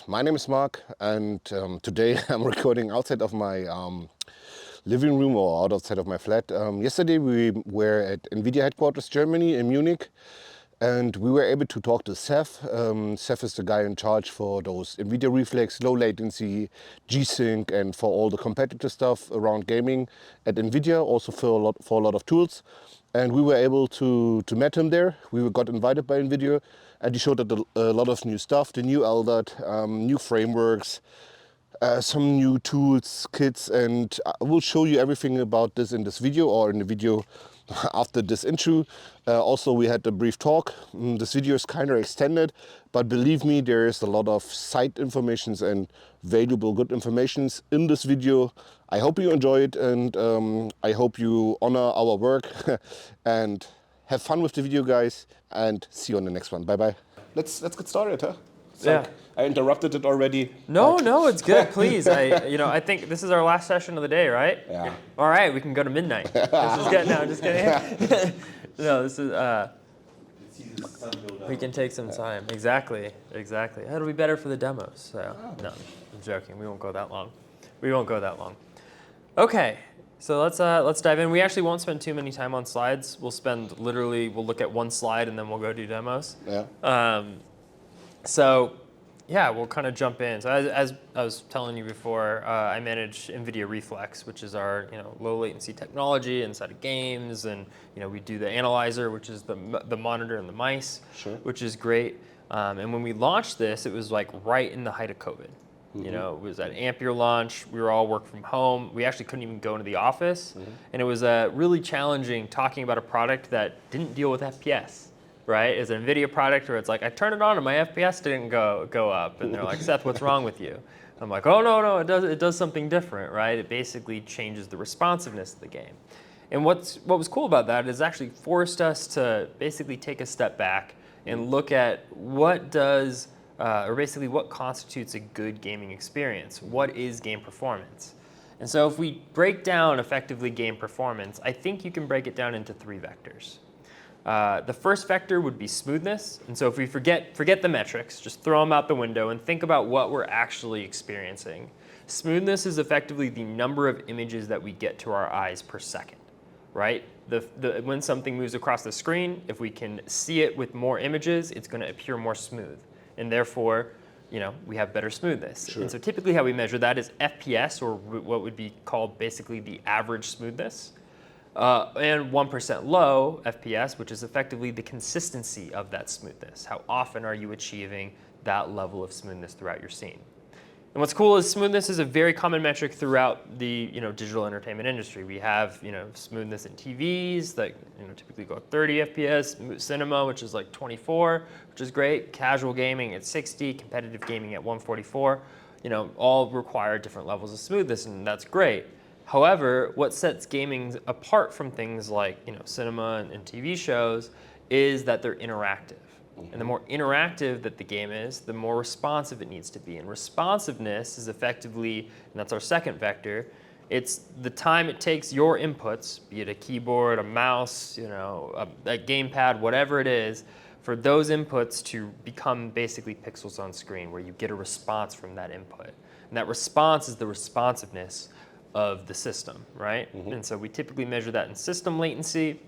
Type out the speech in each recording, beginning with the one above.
My name is Mark, and today I'm recording outside of my living room or outside of my flat. Yesterday we were at Nvidia headquarters Germany in Munich, and we were able to talk to Seth. Seth is the guy in charge for those Nvidia Reflex, low latency, G-Sync, and for all the competitive stuff around gaming at Nvidia, also for a lot of tools. And we were able to meet him there. We got invited by Nvidia, and he showed us a lot of new stuff, the new LDAT, new frameworks, some new tools, kits, and I will show you everything about this in this video or in the video after this intro. Also, we had a brief talk. This video is kind of extended, but believe me, there is a lot of side informations and valuable good informations in this video. I hope you enjoy it, and I hope you honor our work and have fun with the video, guys, and see you on the next one. Bye bye. Let's get started, huh? I interrupted it already. No, it's good. Please, I think this is our last session of the day, right? Yeah. All right, we can go to midnight. This is good. No, I'm just kidding. No, this is. We can take some time. Exactly. It'll be better for the demos. So no, I'm joking. We won't go that long. Okay, so let's dive in. We actually won't spend too many time on slides. We'll look at one slide and then we'll go do demos. Yeah. So, yeah, we'll kind of jump in. So as I was telling you before, I manage Nvidia Reflex, which is our low latency technology inside of games, and we do the analyzer, which is the monitor and the mice, Sure. which is great. And when we launched this, it was like right in the height of COVID. Mm-hmm. It was at Ampere launch. We were all work from home. We actually couldn't even go into the office, and it was really challenging talking about a product that didn't deal with FPS. Right, it's an Nvidia product where it's like I turned it on and my FPS didn't go up, and they're like, Seth, what's wrong with you? I'm like, oh no, it does something different, right? It basically changes the responsiveness of the game. And what was cool about that is it actually forced us to basically take a step back and look at what constitutes a good gaming experience. What is game performance? And so if we break down effectively game performance, I think you can break it down into 3 vectors. The first vector would be smoothness. And so if we forget the metrics, just throw them out the window and think about what we're actually experiencing. Smoothness is effectively the number of images that we get to our eyes per second, right? When something moves across the screen, if we can see it with more images, it's going to appear more smooth. And therefore, we have better smoothness. Sure. And so typically how we measure that is FPS, or what would be called basically the average smoothness. And 1% low FPS, which is effectively the consistency of that smoothness. How often are you achieving that level of smoothness throughout your scene? And what's cool is smoothness is a very common metric throughout the digital entertainment industry. We have smoothness in TVs that typically go 30 FPS, cinema, which is like 24, which is great. Casual gaming at 60, competitive gaming at 144. All require different levels of smoothness, and that's great. However, what sets gaming apart from things like cinema and TV shows is that they're interactive. Mm-hmm. And the more interactive that the game is, the more responsive it needs to be. And responsiveness is effectively, and that's our second vector, it's the time it takes your inputs, be it a keyboard, a mouse, a gamepad, whatever it is, for those inputs to become basically pixels on screen, where you get a response from that input. And that response is the responsiveness of the system, right? Mm-hmm. And so we typically measure that in system latency,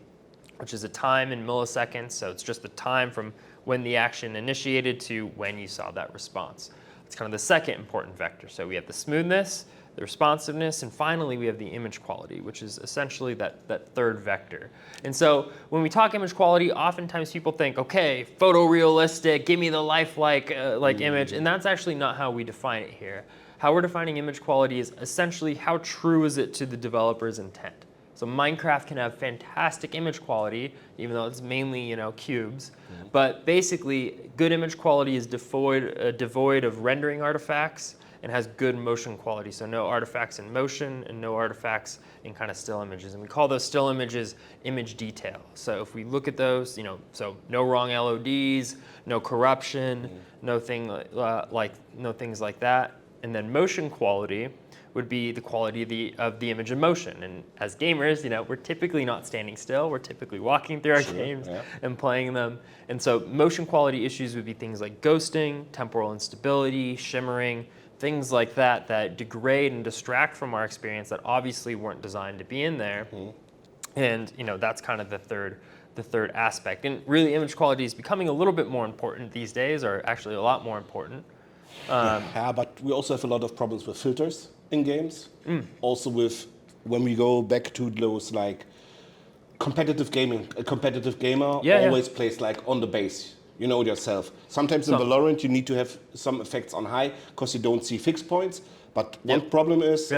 which is a time in milliseconds. So it's just the time from when the action initiated to when you saw that response. It's kind of the second important vector. So we have the smoothness, the responsiveness, and finally we have the image quality, which is essentially that third vector. And so when we talk image quality, oftentimes people think, okay, photorealistic, give me the lifelike image, and that's actually not how we define it here. How we're defining image quality is essentially how true is it to the developer's intent. So Minecraft can have fantastic image quality, even though it's mainly cubes. Mm-hmm. But basically, good image quality is devoid of rendering artifacts and has good motion quality. So no artifacts in motion and no artifacts in kind of still images. And we call those still images image detail. So if we look at those, so no wrong LODs, no corruption, no things like that. And then motion quality would be the quality of the image in motion. And as gamers, we're typically not standing still. We're typically walking through our games and playing them. And so motion quality issues would be things like ghosting, temporal instability, shimmering, things like that that degrade and distract from our experience that obviously weren't designed to be in there. And that's kind of the third aspect. And really, image quality is becoming a little bit more important these days, or actually a lot more important. Yeah, but we also have a lot of problems with filters in games. Also with, when we go back to those like competitive gaming, a competitive gamer always plays like on the base. You know it yourself. Sometimes in Valorant you need to have some effects on high because you don't see fixed points. But one problem is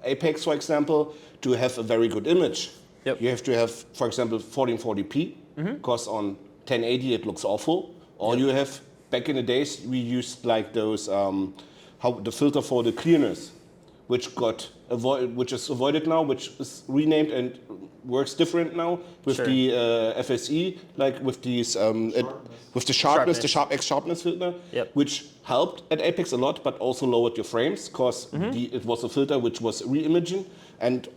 Apex, for example, to have a very good image. You have to have, for example, 1440p, because on 1080 it looks awful. Or you have, back in the days, we used like those, the filter for the clearness, which is avoided now, which is renamed and works different now with the FSE, like with these, with the sharpness, the sharpness filter, which helped at Apex a lot, but also lowered your frames, because it was a filter which was re-imaging. And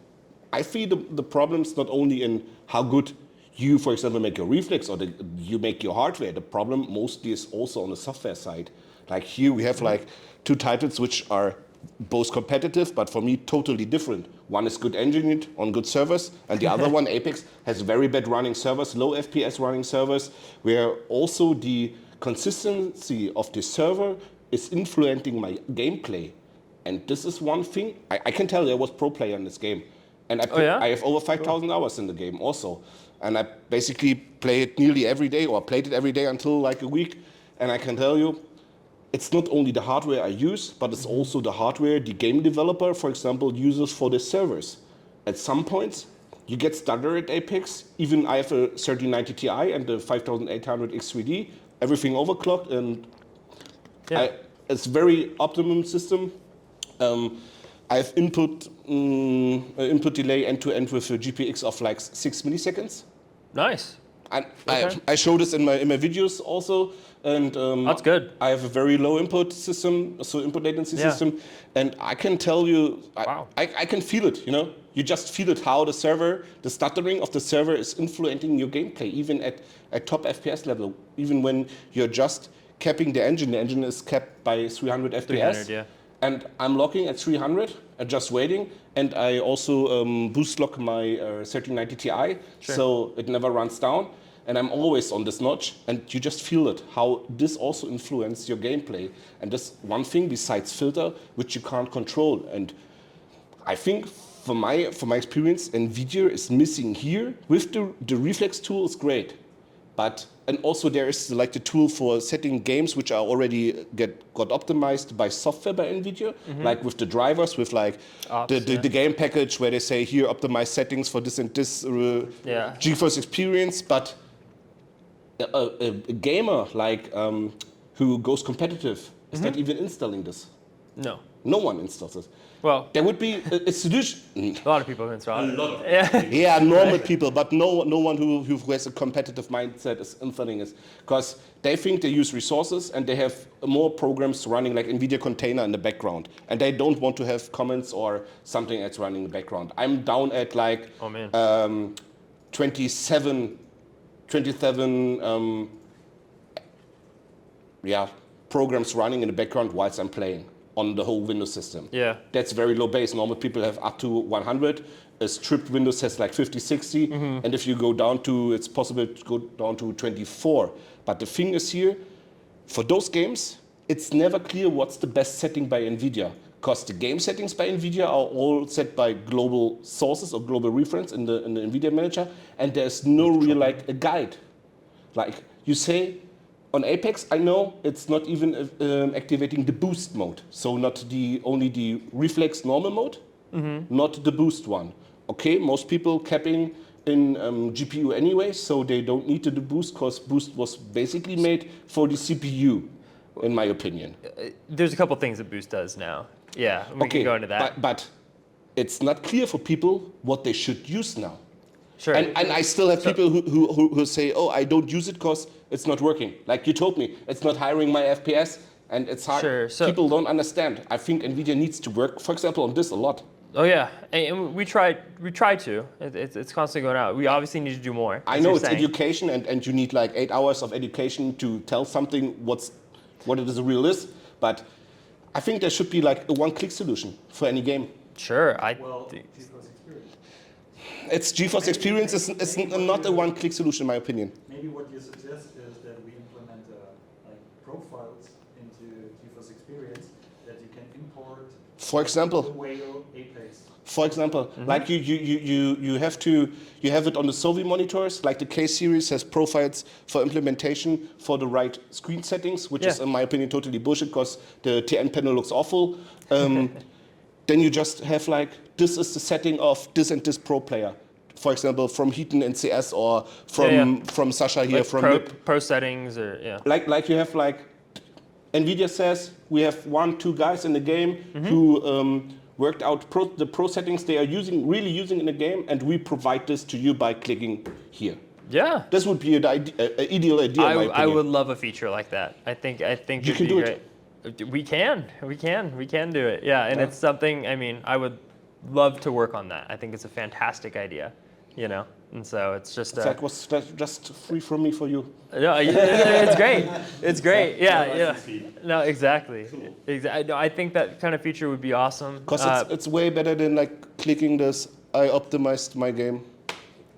I feel the problem's not only in how good you, for example, make your reflex or you make your hardware. The problem mostly is also on the software side. Like here we have like two titles which are both competitive, but for me totally different. One is good engineered on good servers, and the other one, Apex, has very bad running servers, low FPS running servers, where also the consistency of the server is influencing my gameplay. And this is one thing. I can tell there was pro player in this game. And I have over 5,000 hours in the game also. And I basically play it nearly every day, or played it every day until like a week. And I can tell you, it's not only the hardware I use, but it's also the hardware the game developer, for example, uses for the servers. At some points, you get stutter at Apex. Even I have a 3090 Ti and the 5800 X3D, everything overclocked, and it's very optimum system. I have input delay end-to-end with a GPX of like 6 milliseconds. Nice. And I show this in my videos also. And that's good. I have a very low input system, so input latency system, and I can tell you, I can feel it. You just feel it how the stuttering of the server is influencing your gameplay, even at top FPS level. Even when you're just capping the engine is capped by 300 FPS. 300, And I'm locking at 300 and just waiting. And I also boost lock my 3090 Ti, so it never runs down. And I'm always on this notch, and you just feel it, how this also influences your gameplay. And this one thing besides filter, which you can't control. And I think, from my experience, Nvidia is missing here. With the Reflex tool is great, and also there is like the tool for setting games which are already got optimized by software by Nvidia, like with the drivers, with like the game package where they say here optimize settings for this and this GeForce experience, but a gamer like who goes competitive is not even installing this. No one installs this. Well, there would be a solution. A lot of people install it. Yeah, normal people, but no one who has a competitive mindset is installing this, because they think they use resources and they have more programs running like Nvidia container in the background, and they don't want to have comments or something that's running in the background. I'm down at like 27 programs running in the background whilst I'm playing on the whole Windows system. That's very low base. Normal people have up to 100. A stripped Windows has like 50, 60. And if you go down to, it's possible to go down to 24. But the thing is here, for those games, it's never clear what's the best setting by Nvidia, because the game settings by Nvidia are all set by global sources or global reference in the Nvidia manager, and there's no real like a guide. Like you say, on Apex, I know it's not even activating the boost mode, so not only the reflex normal mode, not the boost one. Okay, most people capping in GPU anyway, so they don't need to do boost, because boost was basically made for the CPU, in my opinion. There's a couple things that boost does now. Yeah, we can go into that. But it's not clear for people what they should use now. Sure. And I still have people who say, oh, I don't use it because it's not working. Like you told me, it's not hiring my FPS. And it's hard. Sure, so- People don't understand. I think Nvidia needs to work, for example, on this a lot. Oh yeah, and we try to. It's constantly going out. We obviously need to do more. I as know you're it's saying. education, and you need like 8 hours of education to tell something what it is real is. But I think there should be like a one-click solution for any game. Sure, Well, GeForce Experience. It's GeForce Experience is not a one-click solution, in my opinion. Maybe what you suggest is that we implement like profiles into GeForce Experience that you can import. For example. TheWhale Apex. For example, like you have it on the Sovi monitors, like the K series has profiles for implementation for the right screen settings, which is in my opinion totally bullshit because the TN panel looks awful. Then you just have like, this is the setting of this and this pro player. For example, from Heaton in CS or from Sasha here, like from pro settings or Like you have like, Nvidia says we have 1-2 guys in the game who worked out the pro settings they are really using in the game, and we provide this to you by clicking here. Yeah. This would be an ideal idea. in my I opinion. would love a feature like that. I think You it'd can be do great. We can do it. Yeah, and it's something. I mean, I would love to work on that. I think it's a fantastic idea. You know, and so it's just. That was just free from me for you. No, it's great. It's great. Yeah. No, exactly. No, I think that kind of feature would be awesome. Because it's way better than like clicking this. I optimized my game.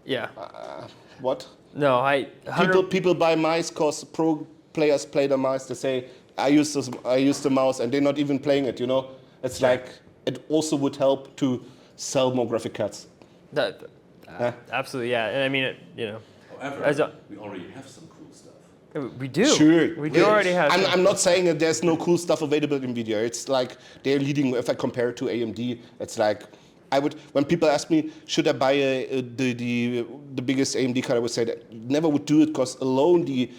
Yeah. What? No, People buy mice because pro players play the mice. They say I use the mouse, and they're not even playing it. You know, it's like it also would help to sell more graphic cards. Absolutely, yeah. And I mean, However, we already have some cool stuff. we do. Sure. We do already have. I'm not saying that there's no cool stuff available in Nvidia. It's like they're leading. If I compare it to AMD, it's like when people ask me should I buy the biggest AMD card, I would say that never would do it because alone the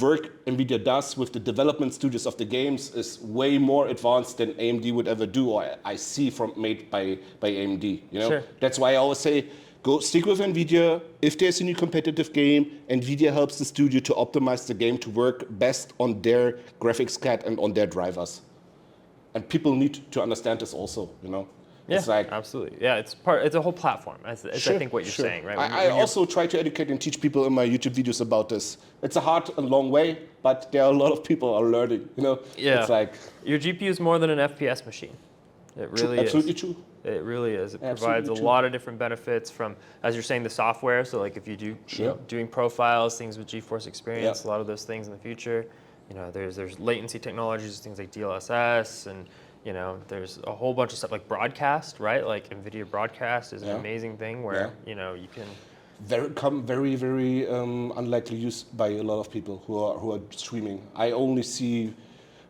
work Nvidia does with the development studios of the games is way more advanced than AMD would ever do, or I see made by AMD. You know, Sure. That's why I always say, go stick with Nvidia. If there's a new competitive game, Nvidia helps the studio to optimize the game to work best on their graphics card and on their drivers. And people need to understand this also, you know. Yeah, It's like, absolutely. Yeah, it's a whole platform. I think what you're saying, right? I also try to educate and teach people in my YouTube videos about this. It's a hard and long way, but there are a lot of people are learning, you know. Yeah. It's like your GPU is more than an FPS machine. It really absolutely is. true. It really is. It Absolutely provides a true. lot of different benefits from, as you're saying, the software. So like if you do doing profiles, things with GeForce Experience, a lot of those things in the future. You know, there's latency technologies, things like DLSS, and there's a whole bunch of stuff like broadcast, right? Like Nvidia Broadcast is an amazing thing where you can. Very Unlikely used by a lot of people who are streaming. I only see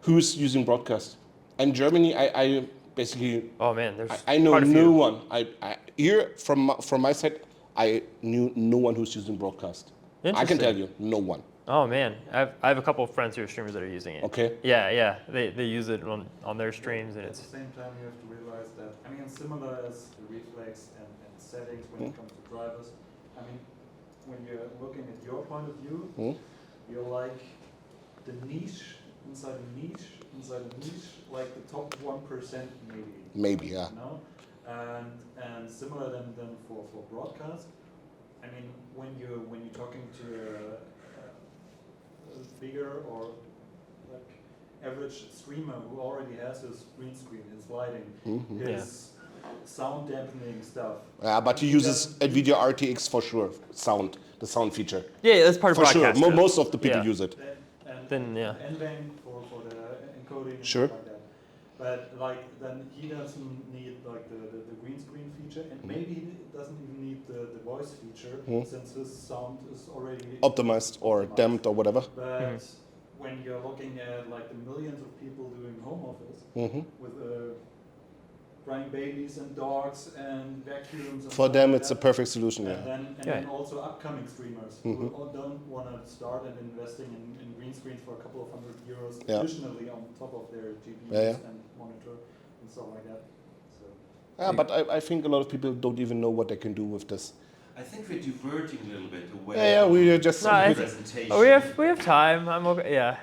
who's using broadcast. In Germany, I basically. Oh man, there's. I know quite a few. no one. Here from my side, I knew no one who's using broadcast. I can tell you, no one. Oh man, I have a couple of friends who are streamers that are using it. Okay. Yeah, they use it on their streams, and At it's. the same time, you have to realize that, I mean, similar as the reflex and settings when it comes to drivers, I mean, when you're looking at your point of view, you're like the niche, inside a niche, like the top 1% maybe. Maybe, yeah. You know? And similar than for broadcast, I mean, when you're talking to a bigger or like average streamer who already has his green screen, his lighting, his sound dampening stuff. Yeah, but he uses Nvidia RTX for sure. The sound feature. Yeah, that's part of For sure, broadcast. most of the people use it. And NVENC for the encoding and Sure. stuff like that. But like then he doesn't need like the green screen feature, and maybe he doesn't even need the voice feature since his sound is already Optimized or damped or whatever. But when you're looking at like the millions of people doing home office with crying babies and dogs and vacuums. And For stuff them, like it's a that. perfect solution. And Yeah. then also upcoming streamers who don't want to start and investing in green screens for a couple of €100 additionally on top of their GPUs and monitor and stuff like that. So. Yeah, but I think a lot of people don't even know what they can do with this. I think we're diverting a little bit away. Yeah, we are just. No, from the I- presentation. Oh, we have time. I'm okay. Yeah,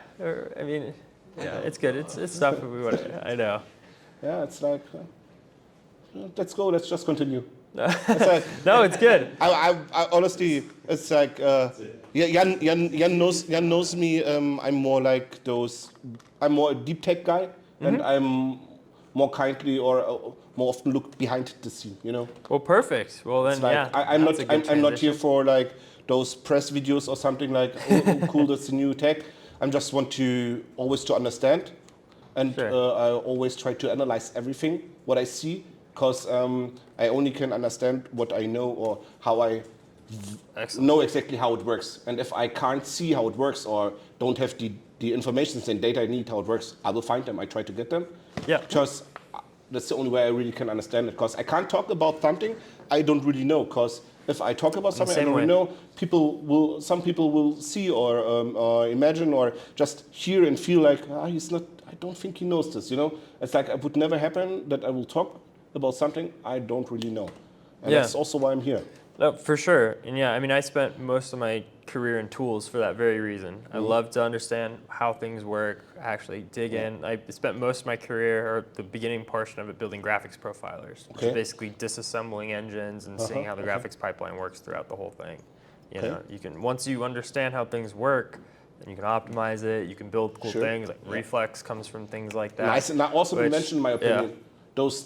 I mean, Yeah, it's good. It's stuff we want. I know. Yeah, it's like, let's go. Let's just continue. It's like, No, it's good. I honestly, it's like, yeah, Jan knows me. I'm more like those. I'm more a deep tech guy, and I'm more kindly or more often look behind the scene. You know. Well, perfect. Well, then, It's like, yeah. I'm that's a good I'm not here transition. for like those press videos or something like, oh, cool, that's the new tech. I just want to always to understand, and Sure. I always try to analyze everything what I see, because I only can understand what I know or how I Excellent. know exactly how it works. And if I can't see how it works or don't have the information and data I need how it works, I will find them. I try to get them. Yeah. Because that's the only way I really can understand it. Because I can't talk about something I don't really know. Because if I talk about something I same don't really way. know, some people will see or imagine or just hear and feel like, he's not. I don't think he knows this. You know, it's like it would never happen that I will talk about something I don't really know. And Yeah. that's also why I'm here. No, for sure. And yeah, I mean, I spent most of my career in tools for that very reason. I love to understand how things work, actually dig in. I spent most of my career, or the beginning portion of it, building graphics profilers, which is Okay. basically disassembling engines and seeing how the graphics pipeline works throughout the whole thing. You know, you can, once you understand how things work, then you can optimize it. You can build cool Sure. things. Like Reflex comes from things like that. Nice, and I also which- mentioned my opinion. yeah. Those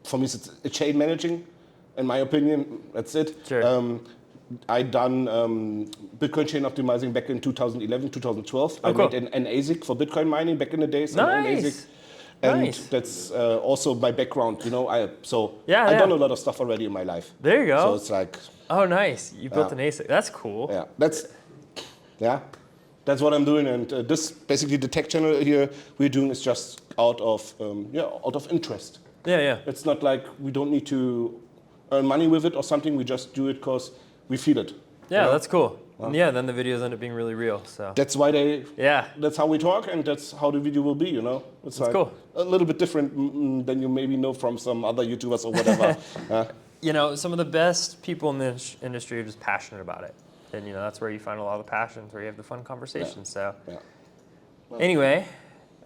for me, it's a chain managing. In my opinion, that's it. Sure. I done Bitcoin chain optimizing back in 2011, 2012. Oh, I cool. made an ASIC for Bitcoin mining back in the days. an own ASIC. Nice. And Nice. that's also my background. You know, I've Yeah. done a lot of stuff already in my life. There you go. So it's like, Oh, nice. You built an ASIC. That's cool. that's what I'm doing. And this basically the tech channel here we're doing is just out of interest. Yeah. It's not like we don't need to earn money with it or something. We just do it because we feel it. Yeah, you know? that's cool. And yeah, then the videos end up being really real. So That's why yeah, that's how we talk, and that's how the video will be. You know, it's like cool. a little bit different than you maybe know from some other YouTubers or whatever. you know, some of the best people in this industry are just passionate about it, and you know that's where you find a lot of passion, where you have the fun conversations. So Yeah. anyway,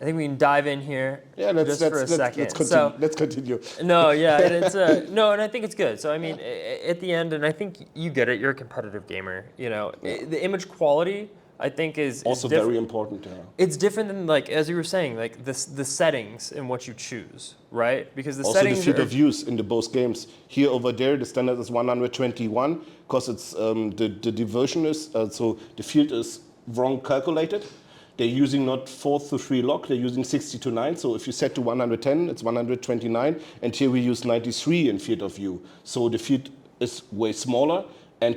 I think we can dive in here just for a second. Let's continue. No, yeah, and it's no, and I think it's good. So I mean, at the end, and I think you get it. You're a competitive gamer. You know, the image quality I think is Also different. very important. Yeah. It's different than, like, as you were saying, like the settings and what you choose, right? Because the Also, settings the field are, of views in the both games. Here, over there, the standard is 121 because it's the diversion is so the field is wrong calculated. They're using not 4 to 3 lock. They're using 60 to 9. So if you set to 110, it's 129. And here we use 93 in field of view. So the field is way smaller, and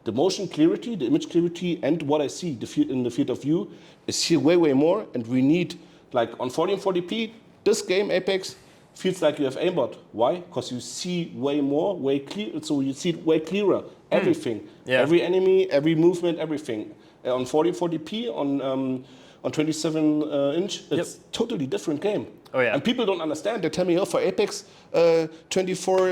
the motion clarity, the image clarity, and what I see in the field of view is here way more. And we need, like on 1440p, this game Apex feels like you have aimbot. Why? Because you see way more, way clear. So you see it way clearer. Everything, Yeah. every enemy, every movement, everything. On 1440p, on 27 inch, it's totally different game. Oh, yeah. And people don't understand. They tell me, oh, for Apex, 24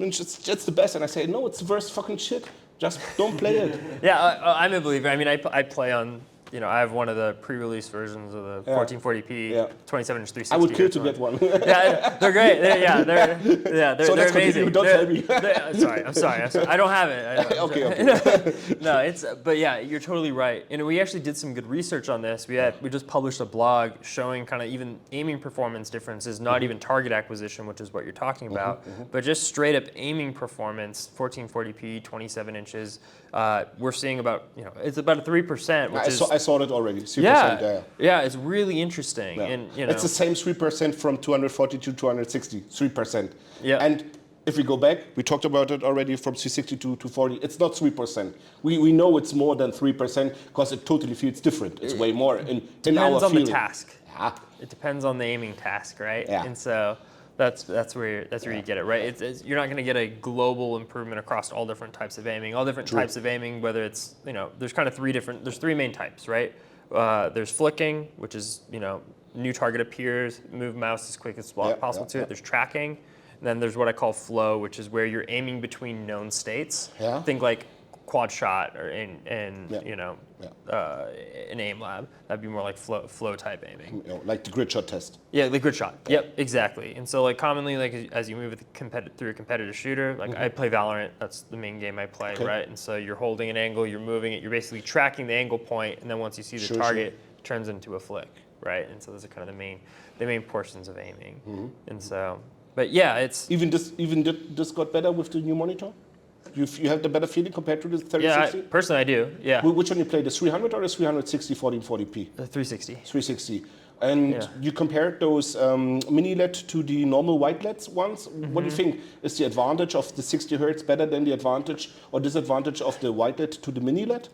inch, it's the best. And I say, no, it's the worst fucking shit. Just don't play it. yeah, I'm a believer. I mean, I play on, you know, I have one of the pre-release versions of the 1440p, Yeah. 27 inch 360. I would kill hertz to one. get one. Yeah, they're great. They're So let's amazing. continue. Don't tell me. I'm sorry. I don't have it. Okay. No, but yeah, you're totally right. And we actually did some good research on this. We just published a blog showing kind of even aiming performance differences, not even target acquisition, which is what you're talking about, but just straight up aiming performance, 1440p, 27 inches. We're seeing about, you know, it's about a 3%, which I saw it already. 3%. yeah, it's really interesting. Yeah. And you know, It's the same 3% from 240 to 260, 3%. Yeah. And if we go back, we talked about it already from 360 to 240. It's not 3%. We know it's more than 3% because it totally feels different. It's way more in our depends on feeling. the task. Yeah. It depends on the aiming task, right? Yeah. And so that's where you get it, right? You're not going to get a global improvement across all different types of aiming. All different types of aiming, whether it's, you know, there's three main types, right? There's flicking, which is, you know, new target appears, move mouse as quick as possible to it. There's tracking. And then there's what I call flow, which is where you're aiming between known states. Yeah. Think like quad shot or in an aim lab. That'd be more like flow type aiming. Like the grid shot test. Yeah, the grid shot. Yep, exactly. And so like commonly, like as you move through a competitive shooter, like I play Valorant. That's the main game I play, right? And so you're holding an angle, you're moving it, you're basically tracking the angle point, and then once you see the target, it turns into a flick, right? And so those are kind of the main portions of aiming. And so, but yeah, it's even this got better with the new monitor. You have the better feeling compared to the 3060? Yeah, personally I do. Yeah. Which one you play, the 300 or the 360 1440p? The 360. 360. And you compared those mini LED to the normal white LEDs ones. What do you think? Is the advantage of the 60 Hertz better than the advantage or disadvantage of the white LED to the mini LED?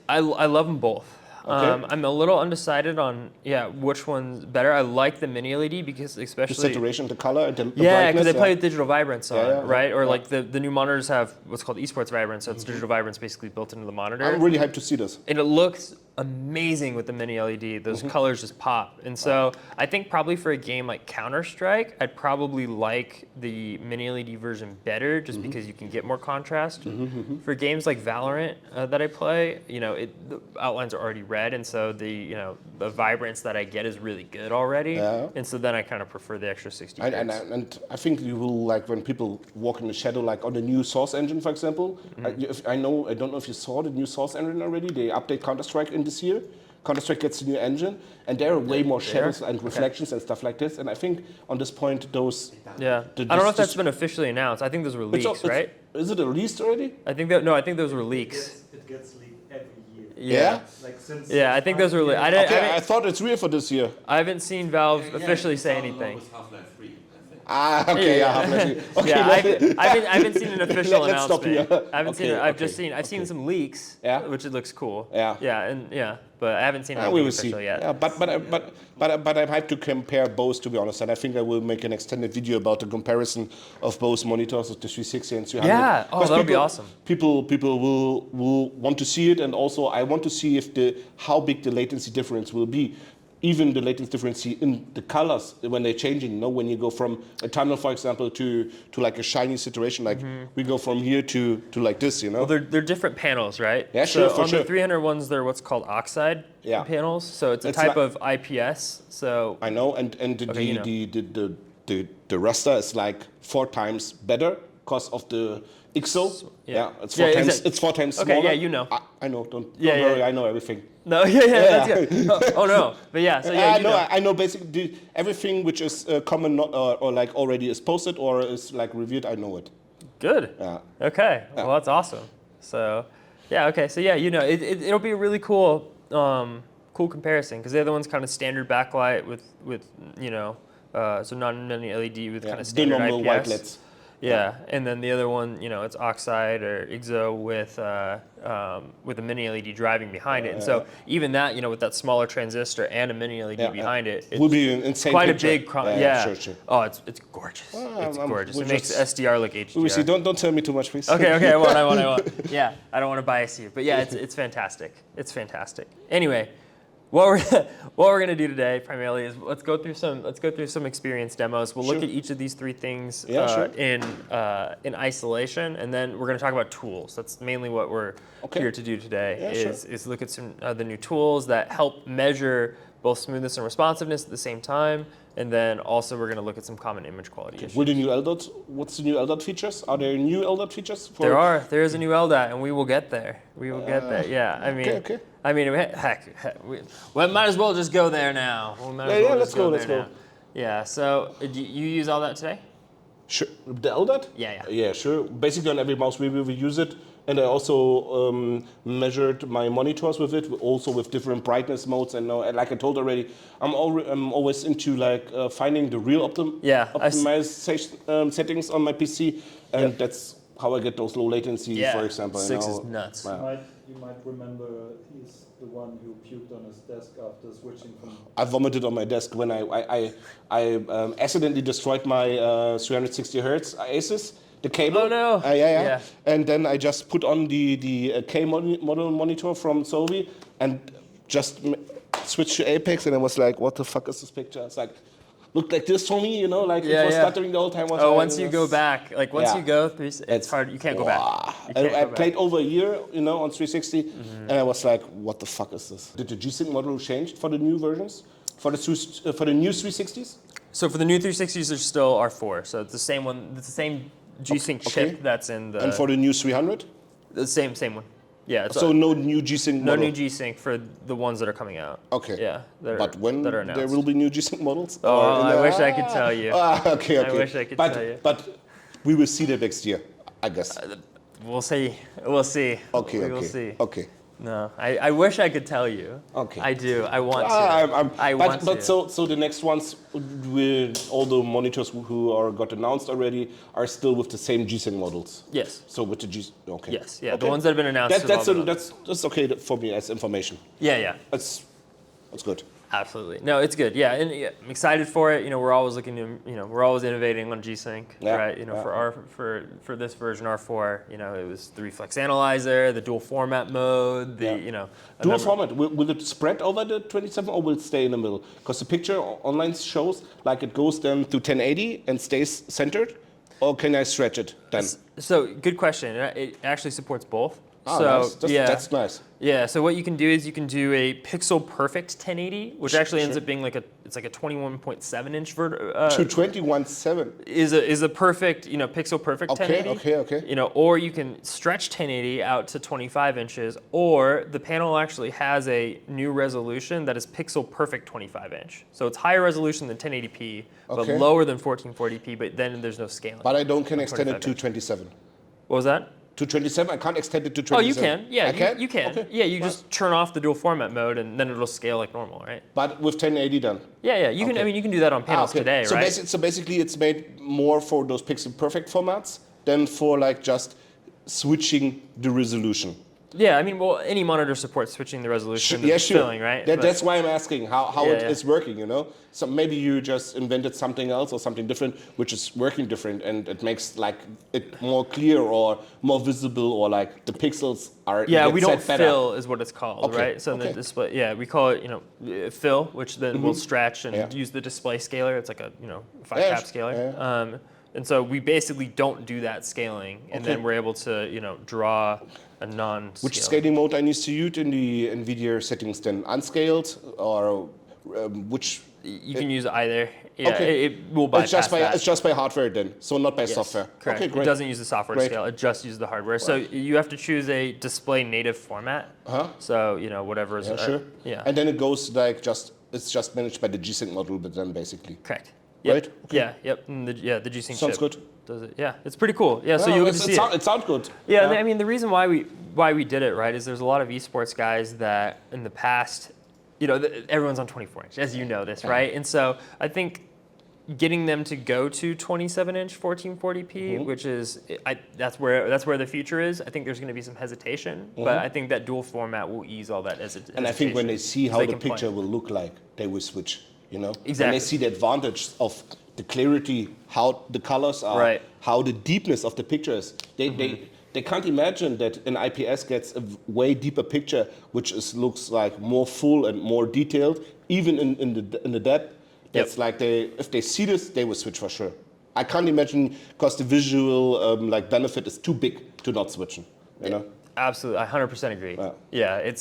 I love them both. Okay. I'm a little undecided on which one's better. I like the mini LED because especially the saturation, the color, and the brightness. Because they play with digital vibrance on, right? Or yeah. like the new monitors have what's called esports vibrance, so it's digital vibrance basically built into the monitor. I'm really hyped to see this. And it looks amazing with the mini LED. Those colors just pop. And so I think probably for a game like Counter-Strike, I'd probably like the mini LED version better just because you can get more contrast. For games like Valorant that I play, the outlines are already red, and so the vibrance that I get is really good already. And so then I kind of prefer the extra 60 hertz. And I think you will, like when people walk in the shadow, like on the new Source engine, for example. I don't know if you saw the new Source engine already. They update Counter-Strike in this year. Counter-Strike gets a new engine, and there are way more shadows and reflections and stuff like this. And I think on this point, those... Yeah. I don't know if that's been officially announced. I think those were leaks, right? Is it released already? I think those were leaks. It gets leaked every year. Yeah? Like since I think those were leaks. I thought it's real for this year. I haven't seen Valve officially say anything. It was Half-Life 3, I think. I haven't seen an official announcement. I haven't seen it. I've seen some leaks, which it looks cool. But I haven't seen anything official yet. Yeah, but I've had to compare both, to be honest, and I think I will make an extended video about the comparison of both monitors, of the 360 and 300. Yeah, that would be awesome. People will want to see it, and also I want to see how big the latency difference will be. Even the latency difference in the colors when they're changing. When you go from a tunnel, for example, to like a shiny situation, like we go from here to like this, Well, they're different panels, right? Yeah, sure. So on the 300 ones, they're what's called oxide panels. So it's a type of IPS. So I know, and the raster is like 4 times better because of the ISO. It's 4 times. Exactly. It's 4 times smaller. Okay, you know. I know. Don't worry. I know everything. No, that's good. Oh no, but I know basically everything which is common or like already is posted or is like reviewed. I know it. Good. Yeah. Okay. Yeah. Well, that's awesome. So, okay. So it'll be a really cool comparison because the other one's kind of standard backlight with so not many LED with kind of standard the normal IPS. white LEDs. Yeah, and then the other one, it's oxide or ISO with a mini LED driving behind it. And so even that, with that smaller transistor and a mini LED behind it, it's will be an insane quite picture. a big. Sure. Oh, it's gorgeous. It's gorgeous. It makes SDR look HDR. We see. Don't tell me too much, please. Okay. I won't. Yeah, I don't want to bias you, but it's fantastic. It's fantastic. Anyway. What we're gonna do today primarily is let's go through some experience demos. We'll look at each of these 3 things in isolation, and then we're gonna talk about tools. That's mainly what we're here to do today. Is look at some the new tools that help measure both smoothness and responsiveness at the same time, and then also we're gonna look at some common image quality issues. Will the new LDOT? What's the new LDOT features? Are there new LDOT features? There is a new LDOT, and we will get there. We might as well just go there now. Let's go. Yeah, so you use all that today? Sure. The LDOT? Yeah, sure. Basically on every mouse we will use it. And I also measured my monitors with it, also with different brightness modes. And like I told already, I'm always into like finding the real optimization settings on my PC. And that's how I get those low latency, for example. 6 is nuts. You might remember he's the one who puked on his desk after switching from... I vomited on my desk when I accidentally destroyed my 360 Hertz Asus, the cable. Oh no! Yeah. And then I just put on the K model monitor from Sovi and just switched to Apex, and I was like, what the fuck is this picture? It's like, looked like this for me, you know, like Yeah, it was yeah. stuttering the whole time. Oh, once you go back, like once Yeah. you go through, it's hard. You can't go back. You can't I go played back. over a year, you know, on 360, and I was like, what the fuck is this? Did the G-Sync model change for the new versions? For the new 360s? So for the new 360s, there's still R4. So it's the same one. It's the same G-Sync Okay. chip that's in the. And for the new 300? the same one. Yeah. It's So no new G-Sync no model? new G-Sync for the ones that are coming out. Okay. Yeah. But when that are announced. there will be new G-Sync models? Oh, Or in I the- wish I could tell you. Okay. I wish I could tell you. But we will see that next year, I guess. We'll see. We'll see. Okay, We will see. Okay. No, I wish I could tell you. Okay. I do. I want to. I but want but to. so the next ones with all the monitors who are got announced already are still with the same G-Sync models. Yes. So with the G, okay. Yes. Yeah. Okay. The ones that have been announced. That's have all been- that's okay for me as information. Yeah. Yeah. That's good. Absolutely. No, it's good. Yeah, and yeah, I'm excited for it. You know, we're always looking to, we're always innovating on G-Sync, Yeah, right? You know, yeah. for this version R4, it was the reflex analyzer, the dual format mode, Yeah. a Dual number- format, will it spread over the 27 or will it stay in the middle? Because the picture online shows like it goes then to 1080 and stays centered, or can I stretch it then? So, good question. It actually supports both. Oh, so, nice. That's nice. Yeah, so what you can do is you can do a pixel perfect 1080, which actually ends up being like a 21.7 inch To 21.7. is a perfect, pixel perfect 1080. Okay. Or you can stretch 1080 out to 25 inches, or the panel actually has a new resolution that is pixel perfect 25 inch. So it's higher resolution than 1080p, but Okay. lower than 1440p, but then there's no scaling. But I can extend it to 25 27. What was that? To 27, I can't extend it to Oh, 27. you can. Yeah, I can? You can. Okay. Yeah, you just turn off the dual format mode, and then it'll scale like normal, right? But with 1080 done. Yeah. You can. Okay. I mean, you can do that on panels today, so right? So basically, it's made more for those pixel perfect formats than for like just switching the resolution. Yeah, I mean, well, any monitor supports switching the resolution Yeah, and sure. filling, right? That's why I'm asking how Yeah, it yeah. is working, So maybe you just invented something else or something different, which is working different, and it makes like it more clear or more visible, or like the pixels are Yeah, get we don't set better. fill is what it's called, Okay, right? So in the okay. display, yeah, we call it fill, which then will stretch and Yeah. use the display scaler. It's like a 5 Yeah, cap scaler. yeah. And so we basically don't do that scaling, and Okay. then we're able to draw a non. Which scaling mode I need to use in the Nvidia settings then? Unscaled or which? You can use either. Yeah, Okay. it will bypass that. It's just by hardware then, so not by Yes, software. correct. Okay, It great. doesn't use the software to Great. scale. It just uses the hardware. So you have to choose a display native format. Uh-huh. So whatever is. Yeah, sure. Yeah. And then it goes like it's just managed by the G-Sync model, but then basically. Correct. Yep. Right? Okay. Yeah. Yep. And the G-Sync Sounds chip good. does it. Yeah. It's pretty cool. Yeah. So you'll get to see it. It sounds good. Yeah. I mean, the reason why we did it, right, is there's a lot of esports guys that in the past, everyone's on 24 inch, as you know this, right? And so I think getting them to go to 27 inch 1440p, which is that's where the future is. I think there's going to be some hesitation, but I think that dual format will ease all that hesitation. And I think when they see how they the can play. picture will look like, they will switch. When Exactly. they see the advantage of the clarity, how the colors are, Right. how the deepness of the picture is. They can't imagine that an IPS gets a way deeper picture, which looks like more full and more detailed, even in the depth. That's like if they see this, they will switch for sure. I can't imagine because the visual benefit is too big to not switching. You know. Absolutely, I 100% agree. Yeah. Yeah,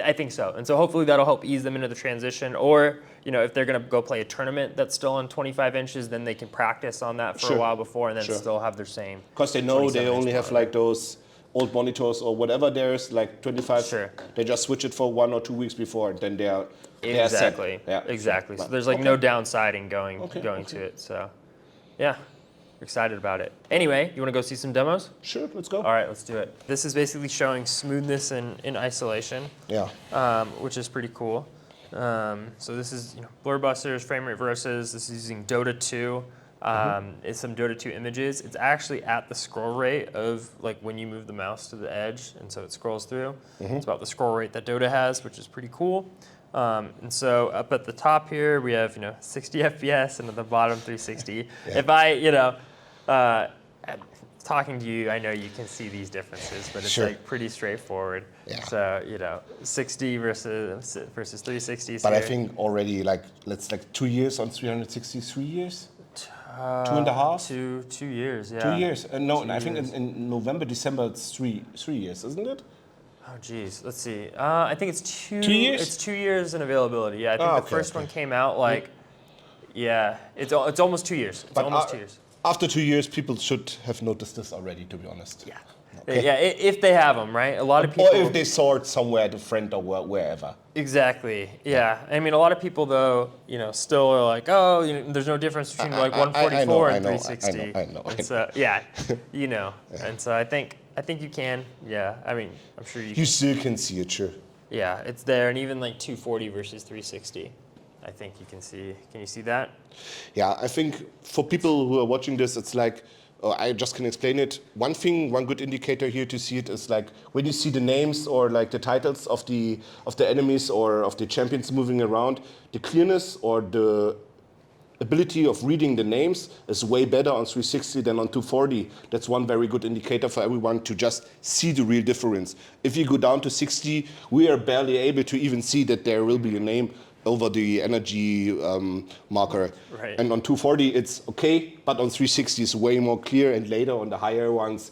I think so. And so hopefully that'll help ease them into the transition. Or, if they're going to go play a tournament that's still on 25 inches, then they can practice on that for Sure. a while before and then Sure. still have their same. Because they know they 27 only inch have monitor. like those old monitors or whatever there's like 25. Sure. They just switch it for 1 or 2 weeks before, and then they are set. Exactly. Yeah. Exactly. So But- there's like no downsiding going Okay, to it. So, yeah, excited about it. Anyway, you want to go see some demos? Sure, let's go. All right, let's do it. This is basically showing smoothness in isolation. Yeah. Which is pretty cool. So this is blur busters, frame rate versus. This is using Dota 2. It's some Dota 2 images. It's actually at the scroll rate of like when you move the mouse to the edge, and so it scrolls through. It's about the scroll rate that Dota has, which is pretty cool. And so up at the top here we have 60 FPS, and at the bottom 360. If I talk talking to you, I know you can see these differences, but it's Sure. like pretty straightforward. Yeah. So, 60 versus 360. But I think already like 2 years on 360, 3 years, 2.5, 2 years, yeah. 2 years. No, 2 I think years. in November, December it's three years, isn't it? Oh, geez. Let's see. I think it's 2 2 years? It's 2 years in availability. Yeah, I think the Okay, first okay. one came out like, yeah, it's almost 2 years. It's almost 2 years. After 2 years, people should have noticed this already, to be honest. Yeah. Okay. Yeah, if they have them, right? A lot of people. Or if they saw it somewhere at a friend or wherever. Exactly. Yeah. I mean, a lot of people though, still are like, oh, there's no difference between like 144 and 360. I know. And so, yeah, And so I think you can. Yeah. I mean, I'm sure you. You still can see it, sure. Yeah, it's there, and even like 240 versus 360. I think you can see. Can you see that? Yeah, I think for people who are watching this, it's like, I just can explain it. One good indicator here to see it is like when you see the names or like the titles of the enemies or of the champions moving around, the clearness or the ability of reading the names is way better on 360 than on 240. That's one very good indicator for everyone to just see the real difference. If you go down to 60, we are barely able to even see that there will be a name over the energy marker. Right. And on 240 it's okay, but on 360 it's way more clear, and later on the higher ones,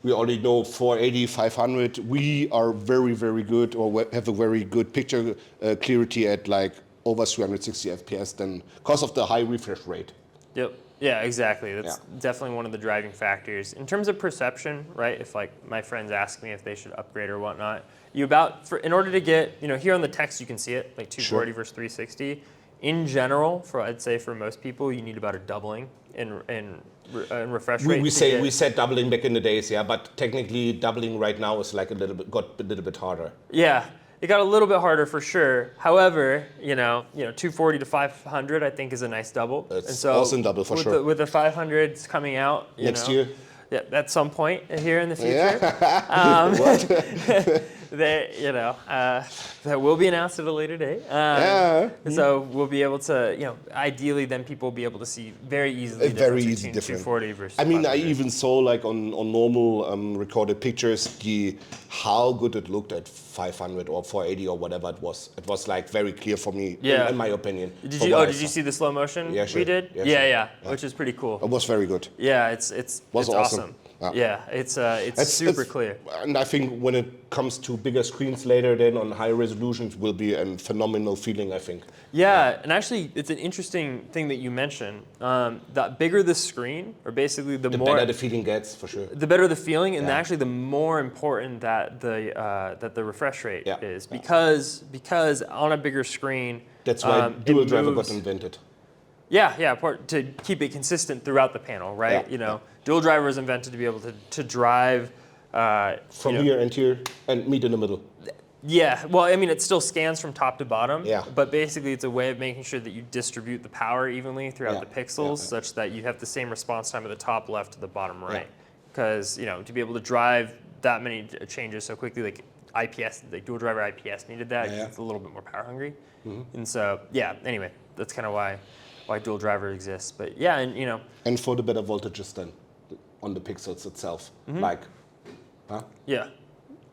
we already know 480, 500, we are very, very good or have a very good picture clarity at like over 360 FPS then because of the high refresh rate. Yep. Yeah, exactly. That's definitely one of the driving factors. In terms of perception, right, if like my friends ask me if they should upgrade or whatnot, in order to get, here on the text you can see it, like 240 versus 360. In general, I'd say for most people, you need about a doubling in refresh rate. We said doubling back in the days, yeah, but technically doubling right now is like got a little bit harder. Yeah. It got a little bit harder for sure. However, 240 to 500 I think is a nice double. It's awesome double for sure. With the 500s coming out next year. Yeah, at some point here in the future. That will be announced at a later date. So we'll be able to, ideally then people will be able to see very easily the difference between 240 versus 500. I even saw like on normal recorded pictures how good it looked at 500 or 480 or whatever it was. It was like very clear for me, in my opinion. Did you see the slow motion sure. we did? Yeah, which is pretty cool. It was very good. Yeah, it's awesome. Yeah, it's super clear. And I think when it comes to bigger screens later, then on high resolutions will be a phenomenal feeling, I think. Yeah, and actually it's an interesting thing that you mentioned. The bigger the screen, or basically the more better the feeling gets, for sure. The better the feeling, and actually the more important that the refresh rate is, because on a bigger screen. That's why dual driver got invented. To keep it consistent throughout the panel, right? Dual driver is invented to be able to drive from here and here and meet in the middle. Yeah, well, I mean, it still scans from top to bottom, Yeah. but basically it's a way of making sure that you distribute the power evenly throughout the pixels, such that you have the same response time at the top left to the bottom right. Because, to be able to drive that many changes so quickly, like IPS, like dual driver IPS needed that, 'cause it's a little bit more power hungry. And so, anyway, that's kind of why dual driver exists. But and for the better voltages then on the pixels itself,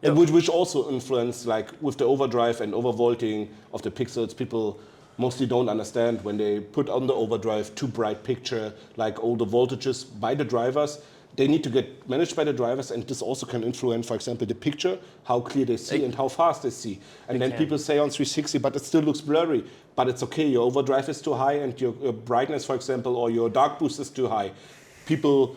which also influence, like with the overdrive and overvolting of the pixels, people mostly don't understand when they put on the overdrive too bright picture, like all the voltages by the drivers. They need to get managed by the drivers, and this also can influence, for example, the picture, how clear they see and how fast they see. And then people say on 360, but it still looks blurry. But it's okay, your overdrive is too high and your brightness, for example, or your dark boost is too high. People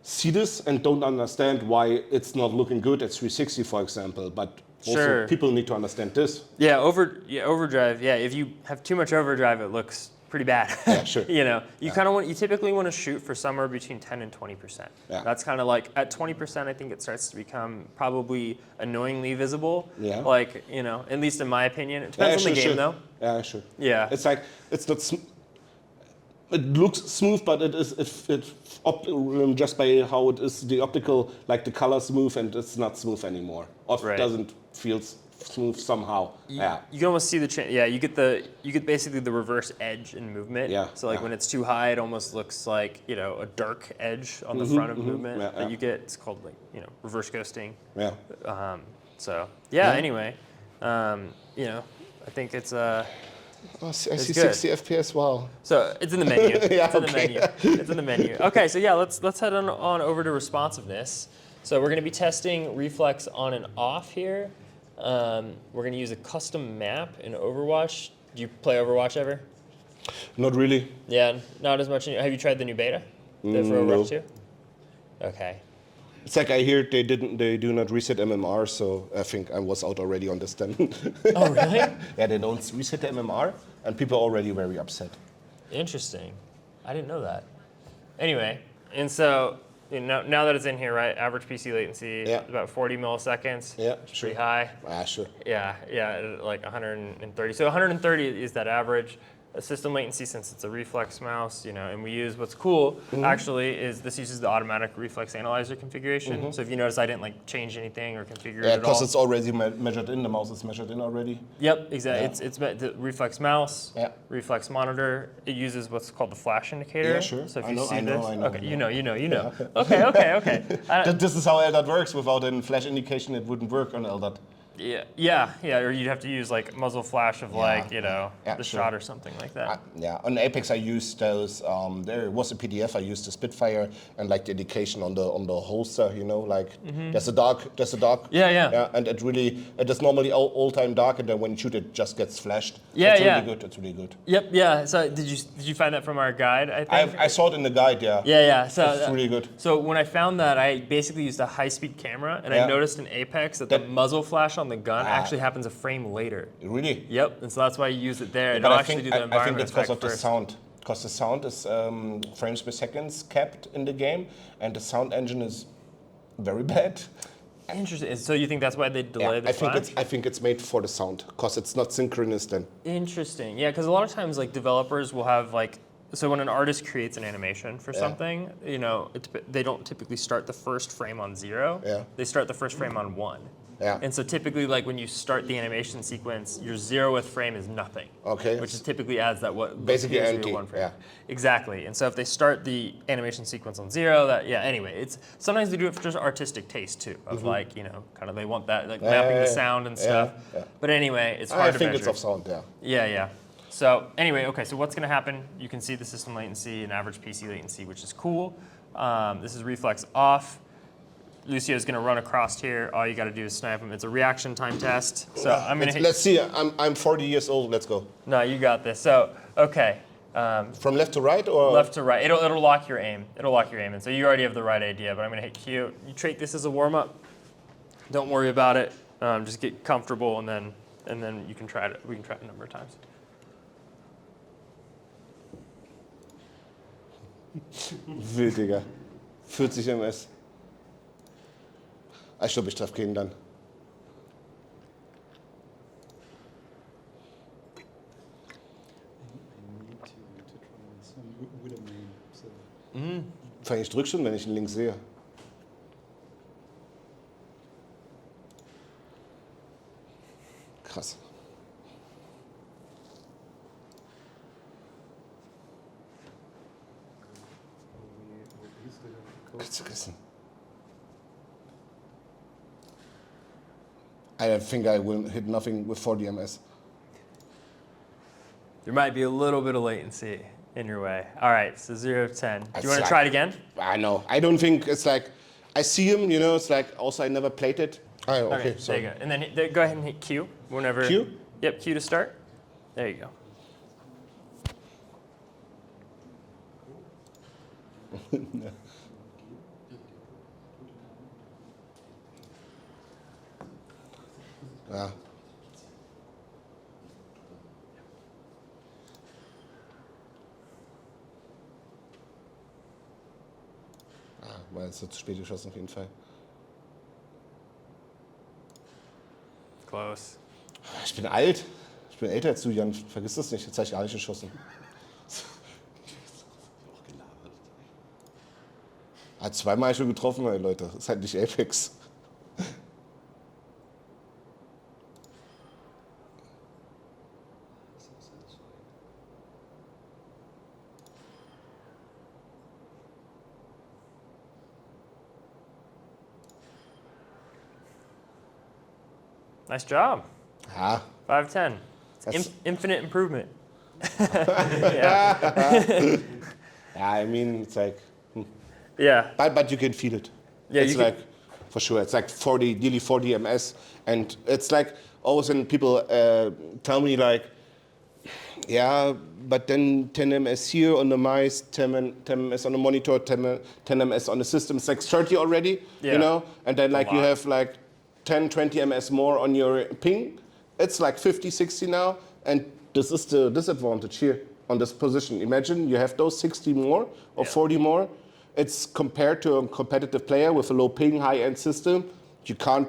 see this and don't understand why it's not looking good at 360, for example. But also people need to understand this. Overdrive. Yeah, if you have too much overdrive, it looks pretty bad. Yeah, sure. You typically want to shoot for somewhere between 10 and 20%. Yeah. That's kind of like at 20%, I think it starts to become probably annoyingly visible. Yeah. Like, at least in my opinion. It depends on the game though. Yeah, sure. Yeah. It's like, it's not, it looks smooth, but it is, just by how it is, the optical, like the color smooth, and it's not smooth anymore. Or it doesn't feel smooth somehow. Yeah. You can almost see the yeah. You get basically the reverse edge in movement. Yeah, So like yeah. when it's too high, it almost looks like a dark edge on the front of movement yeah, that yeah. you get. It's called like reverse ghosting. Yeah. So yeah. Yeah. Anyway, I think it's Oh, I see good. 60 FPS. Wow. So it's in the menu. Yeah, it's in the okay. menu. It's in the menu. Okay, so yeah, let's head on over to responsiveness. So we're going to be testing reflex on and off here. We're going to use a custom map in Overwatch. Do you play Overwatch ever? Not really. Yeah, not as much. Have you tried the new beta? For Overwatch no. 2? Okay. It's like I hear they do not reset MMR, so I think I was out already on this then. Oh, really? Yeah, they don't reset the MMR, and people are already very upset. Interesting. I didn't know that. Anyway, and so now that it's in here, right? Average PC latency Yeah. about 40 milliseconds. Yeah, which is sure. pretty high. Ah, sure. Yeah, like 130. So 130 is that average. System latency, since it's a reflex mouse, and we use what's cool actually is this uses the automatic reflex analyzer configuration. So if you notice, I didn't like change anything or configure it Yeah, at all. because it's already measured in. The mouse is measured in already. Yep, exactly. Yeah. It's the reflex mouse, Yeah. reflex monitor. It uses what's called the flash indicator. Yeah, sure. So if I you know, see I know, this, I know, okay, I you know. know. Okay. This is how LDAT works. Without a flash indication, it wouldn't work on LDAT. Yeah. Or you'd have to use like muzzle flash of Yeah, the sure. shot or something like that. Yeah, on Apex I used those. There was a PDF. I used the Spitfire and like the indication on the holster. There's a dark. Yeah. And it is normally all time dark, and then when you shoot it, just gets flashed. Yeah, It's yeah. really good. It's really good. Yep. Yeah. So did you find that from our guide? I think. I saw it in the guide. Yeah. Yeah. So It's really good. So when I found that, I basically used a high-speed camera, and I Yeah. noticed in Apex that the muzzle flash on the gun Ah. actually happens a frame later. Really. Yep, and so that's why you use it there. And But I'll I actually think do the I think environment it's because of effect the first. sound. Because the sound is frames per seconds capped in the game, and the sound engine is very bad. Interesting. So you think that's why they delay the flash? I think it's made for the sound, because it's not synchronous then. Interesting. Yeah, because a lot of times like developers will have like, so when an artist creates an animation for something, they don't typically start the first frame on 0. Yeah. They start the first frame on 1. Yeah. And so typically, like when you start the animation sequence, your 0th frame is nothing. Okay. Which is typically adds that what Basically appears to be empty, a 1 frame. yeah. Exactly. And so if they start the animation sequence on 0, anyway, it's sometimes they do it for just artistic taste too, of like kind of they want that like mapping the sound and stuff. yeah. But anyway, it's hard I to think measure. it's of sound. Yeah. Yeah. So anyway, okay, so what's going to happen? You can see the system latency and average PC latency, which is cool. This is reflex off. Lucio's going to run across here. All you got to do is snipe him. It's a reaction time test. So I'm going to hit. Let's see. I'm 40 years old. Let's go. No, you got this. So okay, From left to right or left to right. It'll lock your aim. It'll lock your aim, and so you already have the right idea. But I'm going to hit Q. You treat this as a warm up. Don't worry about it. Just get comfortable, and then you can try it. We can try it a number of times. Wild, Digga. 40 ms. Ich glaube, ich treffe keinen dann. Vor allem, ich drücke schon, wenn ich ihn links sehe. Krass. Kannst du wissen. I think I will hit nothing with 40 ms. There might be a little bit of latency in your way. All right, so 0 to 10. Do you want to like- try it again? I know. I don't think it's like, I see him, it's like, also I never played it. Oh, okay, There sorry. you go. And then go ahead and hit Q whenever. Q? Yep, Q to start. There you go. Ja. War jetzt zu spät geschossen auf jeden Fall. Close. Ich bin alt. Ich bin älter als du, Jan. Vergiss das nicht. Jetzt habe ich gar nicht geschossen. Hat zweimal schon getroffen, ey, Leute. Das ist halt nicht Apex. Nice job. Ah, 5 of 10. It's That's- infinite improvement. Yeah. yeah, I mean, it's like, Yeah. but you can feel it. Yeah, it's you can- like, for sure, it's like 40, nearly 40 ms. And it's like, always when people tell me like, yeah, but then 10 ms here on the mice, 10 ms on the monitor, 10 ms on the system. It's like 30 already, Yeah. you know? And then like you lot. have like 10, 20 ms more on your ping. It's like 50, 60 now. And this is the disadvantage here on this position. Imagine you have those 60 more or 40 more. It's compared to a competitive player with a low ping, high-end system. You can't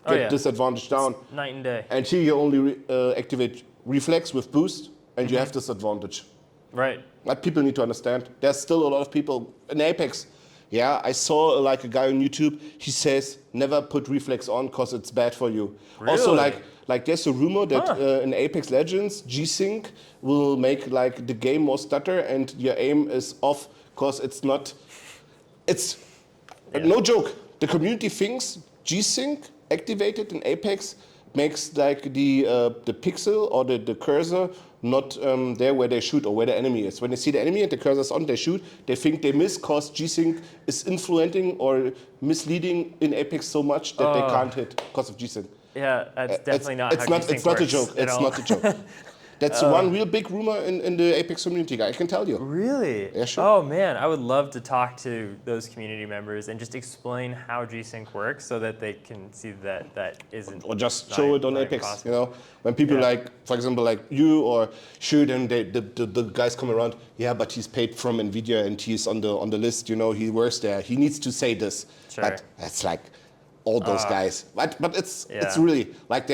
get this advantage down. Night and day. And here you only activate reflex with boost, and you have this advantage. Right. But people need to understand. There's still a lot of people in Apex. Yeah, I saw like a guy on YouTube. He says never put reflex on because it's bad for you. Also, Really? like there's a rumor that in Apex Legends, G-Sync will make like the game more stutter, and your aim is off because it's not. It's no joke. The community thinks G-Sync activated in Apex makes like the pixel or the cursor not there where they shoot or where the enemy is. When they see the enemy and the cursor's on, they shoot. They think they miss because G-Sync is influencing or misleading in Apex so much that they can't hit because of G-Sync. Yeah, that's definitely not how It's G-Sync not a works joke. at It's all. not a joke. That's one real big rumor in the Apex community, I can tell you. Really? Yeah, sure. Oh man, I would love to talk to those community members and just explain how G-Sync works so that they can see that that isn't. Or just not show even- it on not even Apex, possible. you know? When people Yeah. like, for example, like you or shoot and the guys come around, yeah, but he's paid from Nvidia and he's on the list, you know, he works there. He needs to say this. Sure. But that's like all those guys. But it's Yeah. really like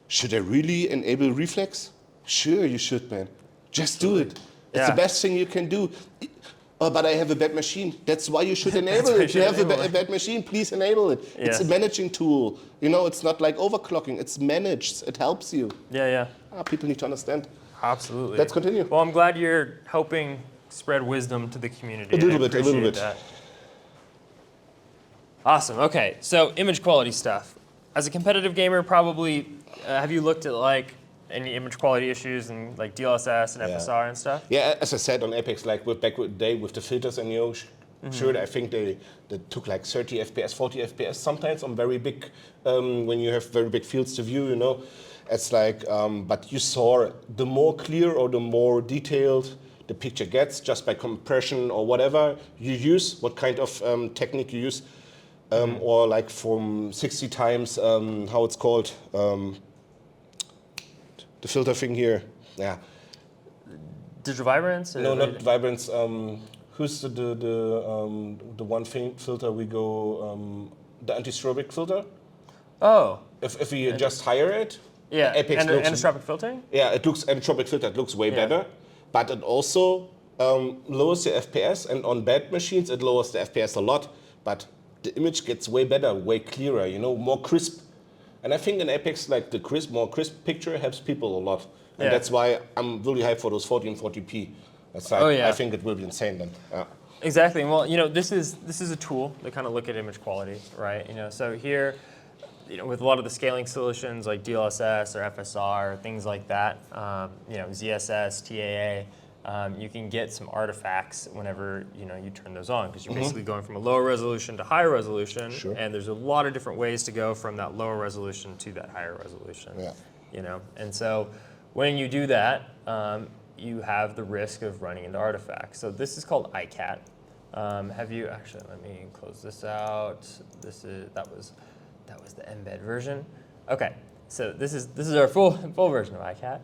should they really enable reflex? Sure, you should, man. Just do it. It's Yeah. the best thing you can do. Oh, but I have a bad machine. That's why you should enable why you it. You should have enable a it. bad machine, please enable it. It's a Yes. managing tool. You know, it's not like overclocking. It's managed. It helps you. Yeah, People need to understand. absolutely. Let's continue. Well, I'm glad you're helping spread wisdom to the community. A little I bit, appreciate that. Awesome. Okay, so image quality stuff. As a competitive gamer, probably have you looked at like any image quality issues and like DLSS and FSR and stuff? Yeah, as I said on Apex, like back with the day with the filters, and sure, I think they took like 30 FPS, 40 FPS sometimes on very big, when you have very big fields to view, you know. It's like, but you saw the more clear or the more detailed the picture gets just by compression or whatever you use, what kind of technique you use, or like from 60 times, how it's called, the filter thing here, yeah. Digital vibrance? Or No, what not do you- vibrance. Who's the one thing filter we go, the anti-strobic filter? Oh, If we just hire it, yeah. Apex looks, Anisotropic filtering? yeah, it looks anisotropic filter. It looks way Yeah. better, but it also lowers the FPS, and on bad machines it lowers the FPS a lot. But the image gets way better, way clearer. You know, more crisp. And I think in Apex, like the more crisp picture helps people a lot, and Yeah. that's why I'm really hyped for those 1440p. That's like, Oh, yeah. I think it will be insane then. Yeah. Exactly. Well, you know, this is a tool to kind of look at image quality, right? You know, so here, you know, with a lot of the scaling solutions like DLSS or FSR or things like that, you know, ZSS, TAA, you can get some artifacts whenever you know you turn those on because you're basically going from a lower resolution to higher resolution, Sure. and there's a lot of different ways to go from that lower resolution to that higher resolution. Yeah. You know, and so when you do that, you have the risk of running into artifacts. So this is called ICAT. Have you actually? Let me close this out. That was the embed version. Okay, so this is our full version of ICAT.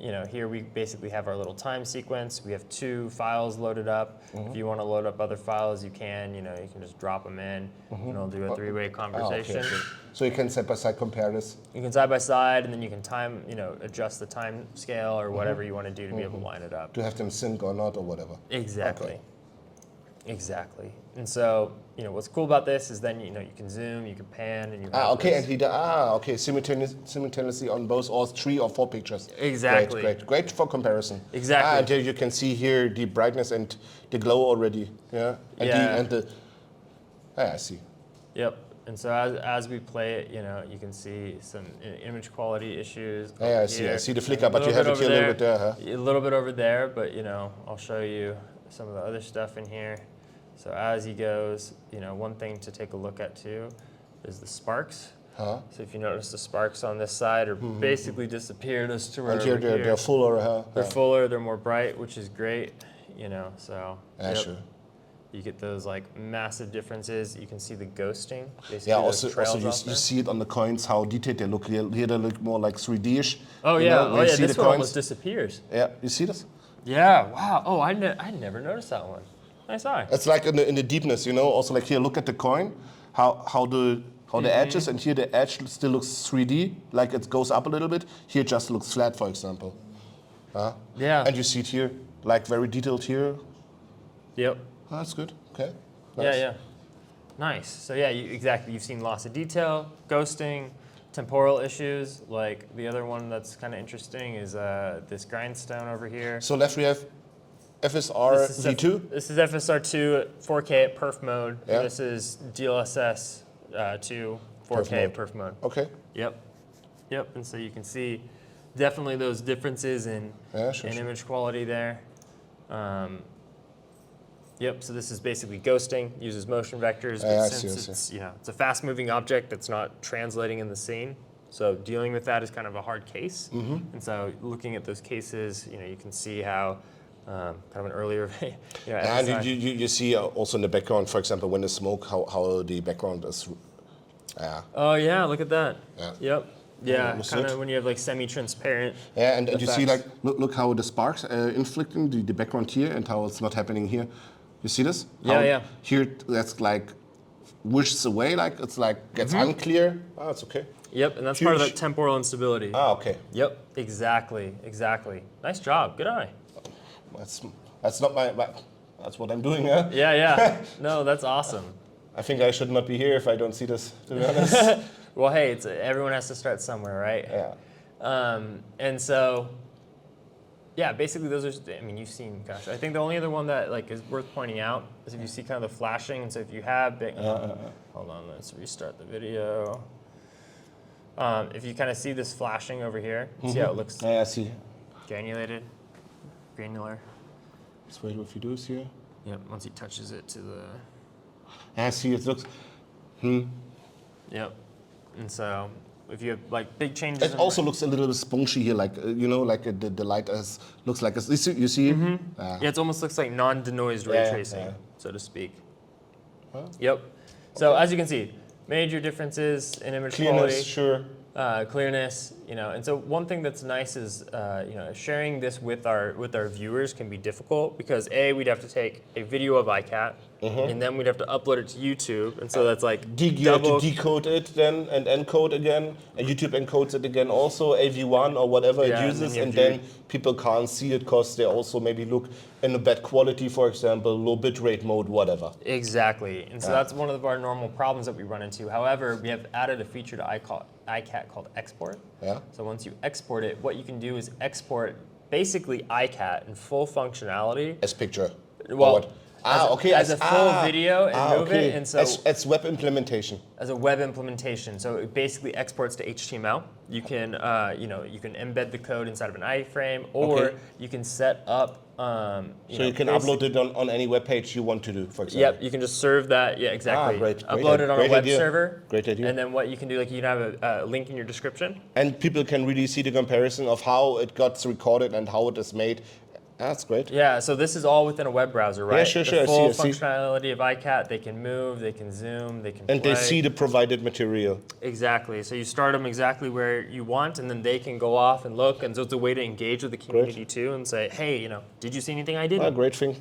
You know, here we basically have our little time sequence. We have 2 files loaded up. If you want to load up other files, you can. You know, you can just drop them in, and it'll do a 3-way conversation. Okay. So you can side by side compare this. You can side by side, and then you can adjust the time scale or whatever you want to do to be able to line it up. To have them sync or not or whatever. Exactly. Okay. Exactly. And so, you know, what's cool about this is then, you know, you can zoom, you can pan, and you have Okay, this- and okay, simultaneously on both all 3 or 4 pictures. Exactly. Great for comparison. Exactly. And here you can see here the brightness and the glow already. Yeah. And Yeah. I see. Yep. And so as we play it, you can see some image quality issues. Yeah, I see the flicker, but you have it here a little bit there, huh? A little bit over there, but I'll show you some of the other stuff in here. So as he goes, one thing to take a look at too is the sparks. Huh? So if you notice the sparks on this side are basically disappeared as to where And here they're fuller, huh? They're fuller, they're more bright, which is great, so. Yeah, sure. You get those like massive differences. You can see the ghosting. Basically Yeah, those also trails you off there. see it on the coins how detailed they look. Here they look more like 3D-ish. Oh you yeah, know, when you see this the one coins. almost disappears. Yeah, you see this? Yeah, wow. Oh, I never noticed that one. Nice eye. It's like in the deepness, Also like here, look at the coin, how the edges, and here the edge still looks 3D, like it goes up a little bit. Here it just looks flat, for example. Yeah. And you see it here, like very detailed here. Yep. Oh, that's good. Okay. Nice. Yeah. Nice. So yeah, exactly. You've seen loss of detail, ghosting, temporal issues. Like the other one that's kind of interesting is this grindstone over here. So left we have FSR V2. This is FSR2 4K at perf mode. Yeah. This is DLSS 2 4K at perf mode. Okay. Yep. And so you can see definitely those differences in image quality there. So this is basically ghosting, uses motion vectors, but since it's a fast-moving object that's not translating in the scene, so dealing with that is kind of a hard case. And so looking at those cases, you can see how kind of an earlier, and you see also in the background, for example, when the smoke, how the background is. Oh yeah, look at that. Yeah. Yep. Yeah, kind of when you have like semi-transparent. Yeah, and you see like look how the sparks inflicting the background here and how it's not happening here. You see this? Yeah. Here that's like wishes away, like it's like gets unclear. Oh, it's okay. Yep, and that's part of that temporal instability. Ah, okay. Yep, exactly. Nice job, good eye. That's not that's what I'm doing, huh? Yeah. No, that's awesome. I think I should not be here if I don't see this, to be honest. Well, hey, everyone has to start somewhere, right? Yeah. And so, yeah, basically those are, you've seen, gosh, I think the only other one that like is worth pointing out is if you see kind of the flashing, and so if you have big, hold on, let's restart the video. If you kind of see this flashing over here, see how it looks Yeah, I see. granular. Let's wait what he does here. Yep, once he touches it to the... I see it looks, Yep, and so if you have like big changes... It also looks a little bit spongy here, like, like the light looks like, you see? Yeah, it almost looks like non-denoised ray tracing, so to speak. Huh? Yep. So as you can see, major differences in image Clearness, quality. sure. Clearness, and so one thing that's nice is, sharing this with our viewers can be difficult because we'd have to take a video of ICAT and then we'd have to upload it to YouTube, and so that's like You have to decode it then and encode again, and YouTube encodes it again also, AV1 or whatever it uses, and then people can't see it because they also maybe look in a bad quality, for example, low bitrate mode, whatever. Exactly, and so that's one of our normal problems that we run into. However, we have added a feature to ICAT called export. Yeah. So once you export it, what you can do is export basically ICAT in full functionality. As picture. Well, okay. As a full video and move it, and so as web implementation. As a web implementation, so it basically exports to HTML. You can, you can embed the code inside of an iframe, or you can set up. So you can upload it on any web page you want to do, for example. Yep, you can just serve that. Yeah, exactly. Great. Upload it on a web server. Great idea. And then what you can do, like you can have a link in your description. And people can really see the comparison of how it got recorded and how it is made. That's great. Yeah, so this is all within a web browser, right? Yeah, sure. The full I see. functionality of ICAT, they can move, they can zoom, they can And play. they see the provided material. Exactly. So you start them exactly where you want, and then they can go off and look. And so it's a way to engage with the community too, and say, hey, did you see anything I didn't? Great thing.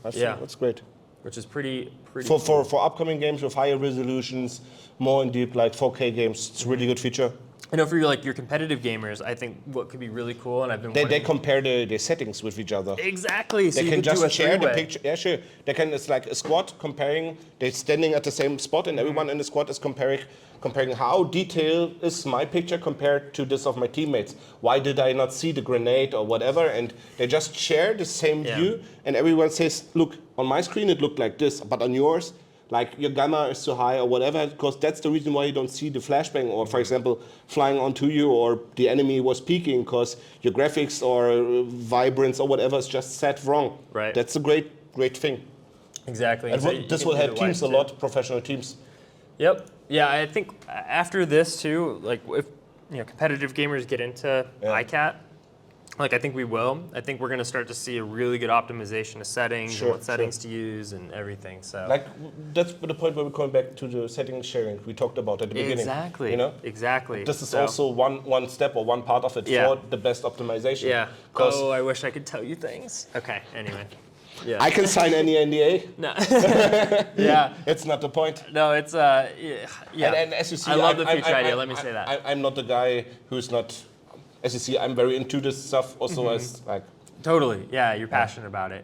That's great. Which is pretty for upcoming games with higher resolutions, more in deep, like 4K games, it's a really good feature. I know for your competitive gamers, I think what could be really cool, and I've been they compare the settings with each other. Exactly. So they you can just do a share the three-way. picture. Yeah, sure. They can. It's like a squad comparing. They're standing at the same spot, and everyone in the squad is comparing how detailed is my picture compared to this of my teammates. Why did I not see the grenade or whatever? And they just share the same view, and everyone says, "Look, on my screen it looked like this, but on yours." like your gamma is too high or whatever, because that's the reason why you don't see the flashbang or, for example, flying onto you or the enemy was peeking because your graphics or vibrance or whatever is just set wrong. Right. That's a great thing. Exactly. And So you this can will do help the teams a white too. lot, professional teams. Yep. Yeah, I think after this too, like if competitive gamers get into ICAT, like I think we will. I think we're going to start to see a really good optimization of settings and what settings to use and everything. So like that's the point where we're going back to the settings sharing we talked about at the beginning. Exactly. You know? Exactly. This is So- also one step or one part of it for the best optimization. Yeah. 'Cause Oh, I wish I could tell you things. Okay. Anyway. Yeah. I can sign any NDA. No. Yeah. It's not the point. No, it's yeah. And as you see, I love the future idea. Let me say that. I'm not the guy who's not. As you see, I'm very into this stuff. Also, as like. Totally. Yeah, you're passionate about it.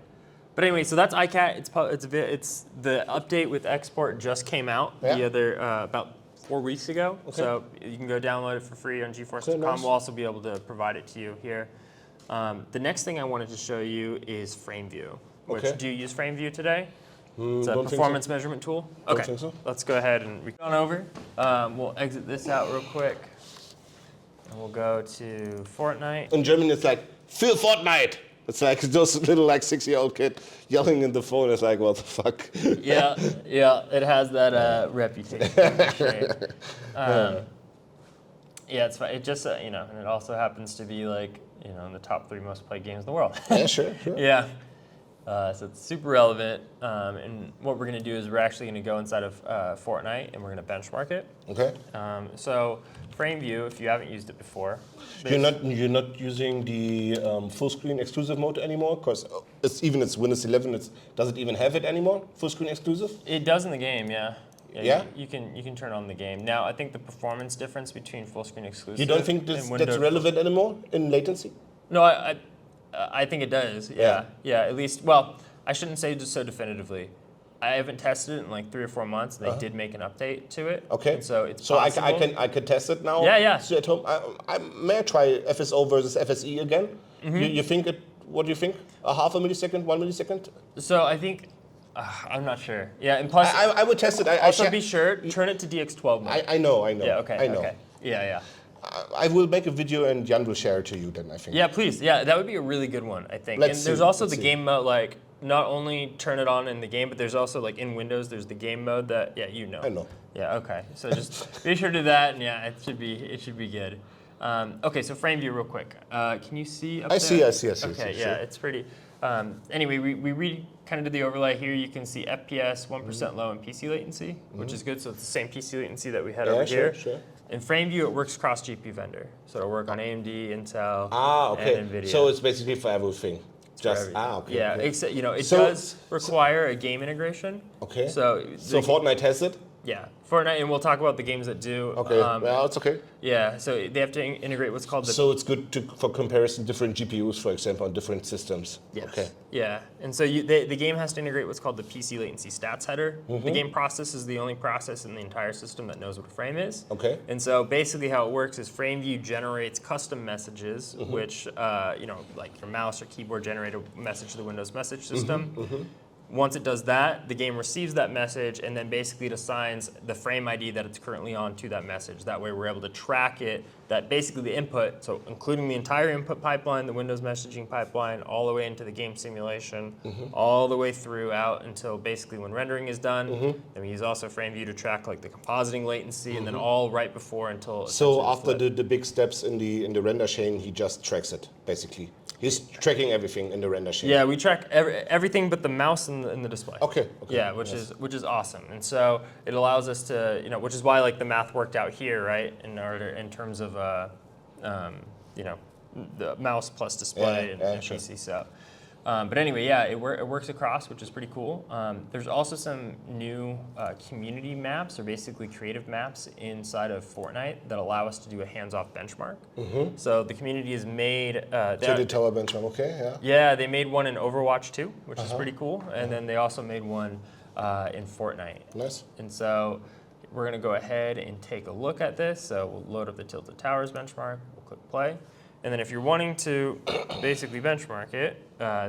But anyway, so that's ICAT. It's the update with export just came out the other about 4 weeks ago. Okay. So you can go download it for free on GeForce.com. Nice. We'll also be able to provide it to you here. The next thing I wanted to show you is FrameView. Which do you use FrameView today? It's a performance measurement tool. Okay. think so. Let's go ahead and we on over. We'll exit this out real quick. And we'll go to Fortnite. In German, it's like Für Fortnite. It's like those little like 6-year-old kid yelling in the phone. It's like, what the fuck? Yeah, it has that reputation. For sure. Yeah, it's fine. It just and it also happens to be like in the top 3 most played games in the world. Yeah, sure. Yeah. So it's super relevant. And what we're going to do is we're actually going to go inside of Fortnite and we're going to benchmark it. Okay. So FrameView, if you haven't used it before, You're not using the full screen exclusive mode anymore, because it's Windows 11. Does it even have it anymore? Full screen exclusive? It does in the game, yeah. Yeah? You can turn on the game. Now, I think the performance difference between full screen exclusive You don't think that's relevant anymore in latency? No, I think it does. Yeah. At least, well, I shouldn't say just so definitively. I haven't tested it in like 3 or 4 months. And they did make an update to it. Okay. And so it's so possible. I can test it now. Yeah. So at home, may I try FSO versus FSE again? You think it? What do you think? A half a millisecond, 1 millisecond? So I think I'm not sure. Yeah, and plus I would test it. also be sure turn it to DX12 mode. I know. Yeah. Okay. I know. Okay. Yeah. I will make a video and Jan will share it to you then, I think. Yeah, please. Yeah, that would be a really good one, I think. Let's and there's see, also let's the see. game mode, like not only turn it on in the game, but there's also like in Windows, there's the game mode that I know. Yeah, okay. So just be sure to do that, and yeah, it should be good. Okay, so FrameView real quick. Can you see up I there? see. Okay, sure. yeah, it's pretty. Anyway, we kind of did the overlay here. You can see FPS 1% low in PC latency, which is good. So it's the same PC latency that we had over here. Sure. In FrameView, it works cross GPU vendor. So it'll work on AMD, Intel, Okay. and Nvidia. So it's basically for everything. Everything. Okay. Yeah, okay. except it So- does require a game integration. Okay. So Fortnite has it? yeah, Fortnite, and we'll talk about the games that do. Okay. Well, it's okay. Yeah, so they have to integrate what's called the. So it's good for comparison different GPUs, for example, on different systems. Yes. Okay. Yeah, and so the game has to integrate what's called the PC latency stats header. The game process is the only process in the entire system that knows what a frame is. Okay. And so basically how it works is FrameView generates custom messages, which, like your mouse or keyboard generate a message to the Windows message system. Once it does that, the game receives that message and then basically it assigns the frame ID that it's currently on to that message. That way we're able to track it, that basically the input, so including the entire input pipeline, the Windows messaging pipeline, all the way into the game simulation, all the way through out until basically when rendering is done. And we use also FrameView to track like the compositing latency and then all right before until So essentially after flip. the big steps in the render chain, he just tracks it, basically. He's tracking everything in the render chain. Yeah, we track everything but the mouse and the display. Okay. Yeah, which is awesome, and so it allows us to, which is why like the math worked out here, right? In terms of the mouse plus display and sure. PC. So, but anyway, yeah, it works across, which is pretty cool. There's also some new community maps, or basically creative maps inside of Fortnite that allow us to do a hands-off benchmark. So the community has made. So the tower benchmark, okay, yeah. Yeah, they made one in Overwatch 2, which is pretty cool, and then they also made one in Fortnite. Nice. And so we're going to go ahead and take a look at this. So we'll load up the Tilted Towers benchmark. We'll click play. And then if you're wanting to basically benchmark it,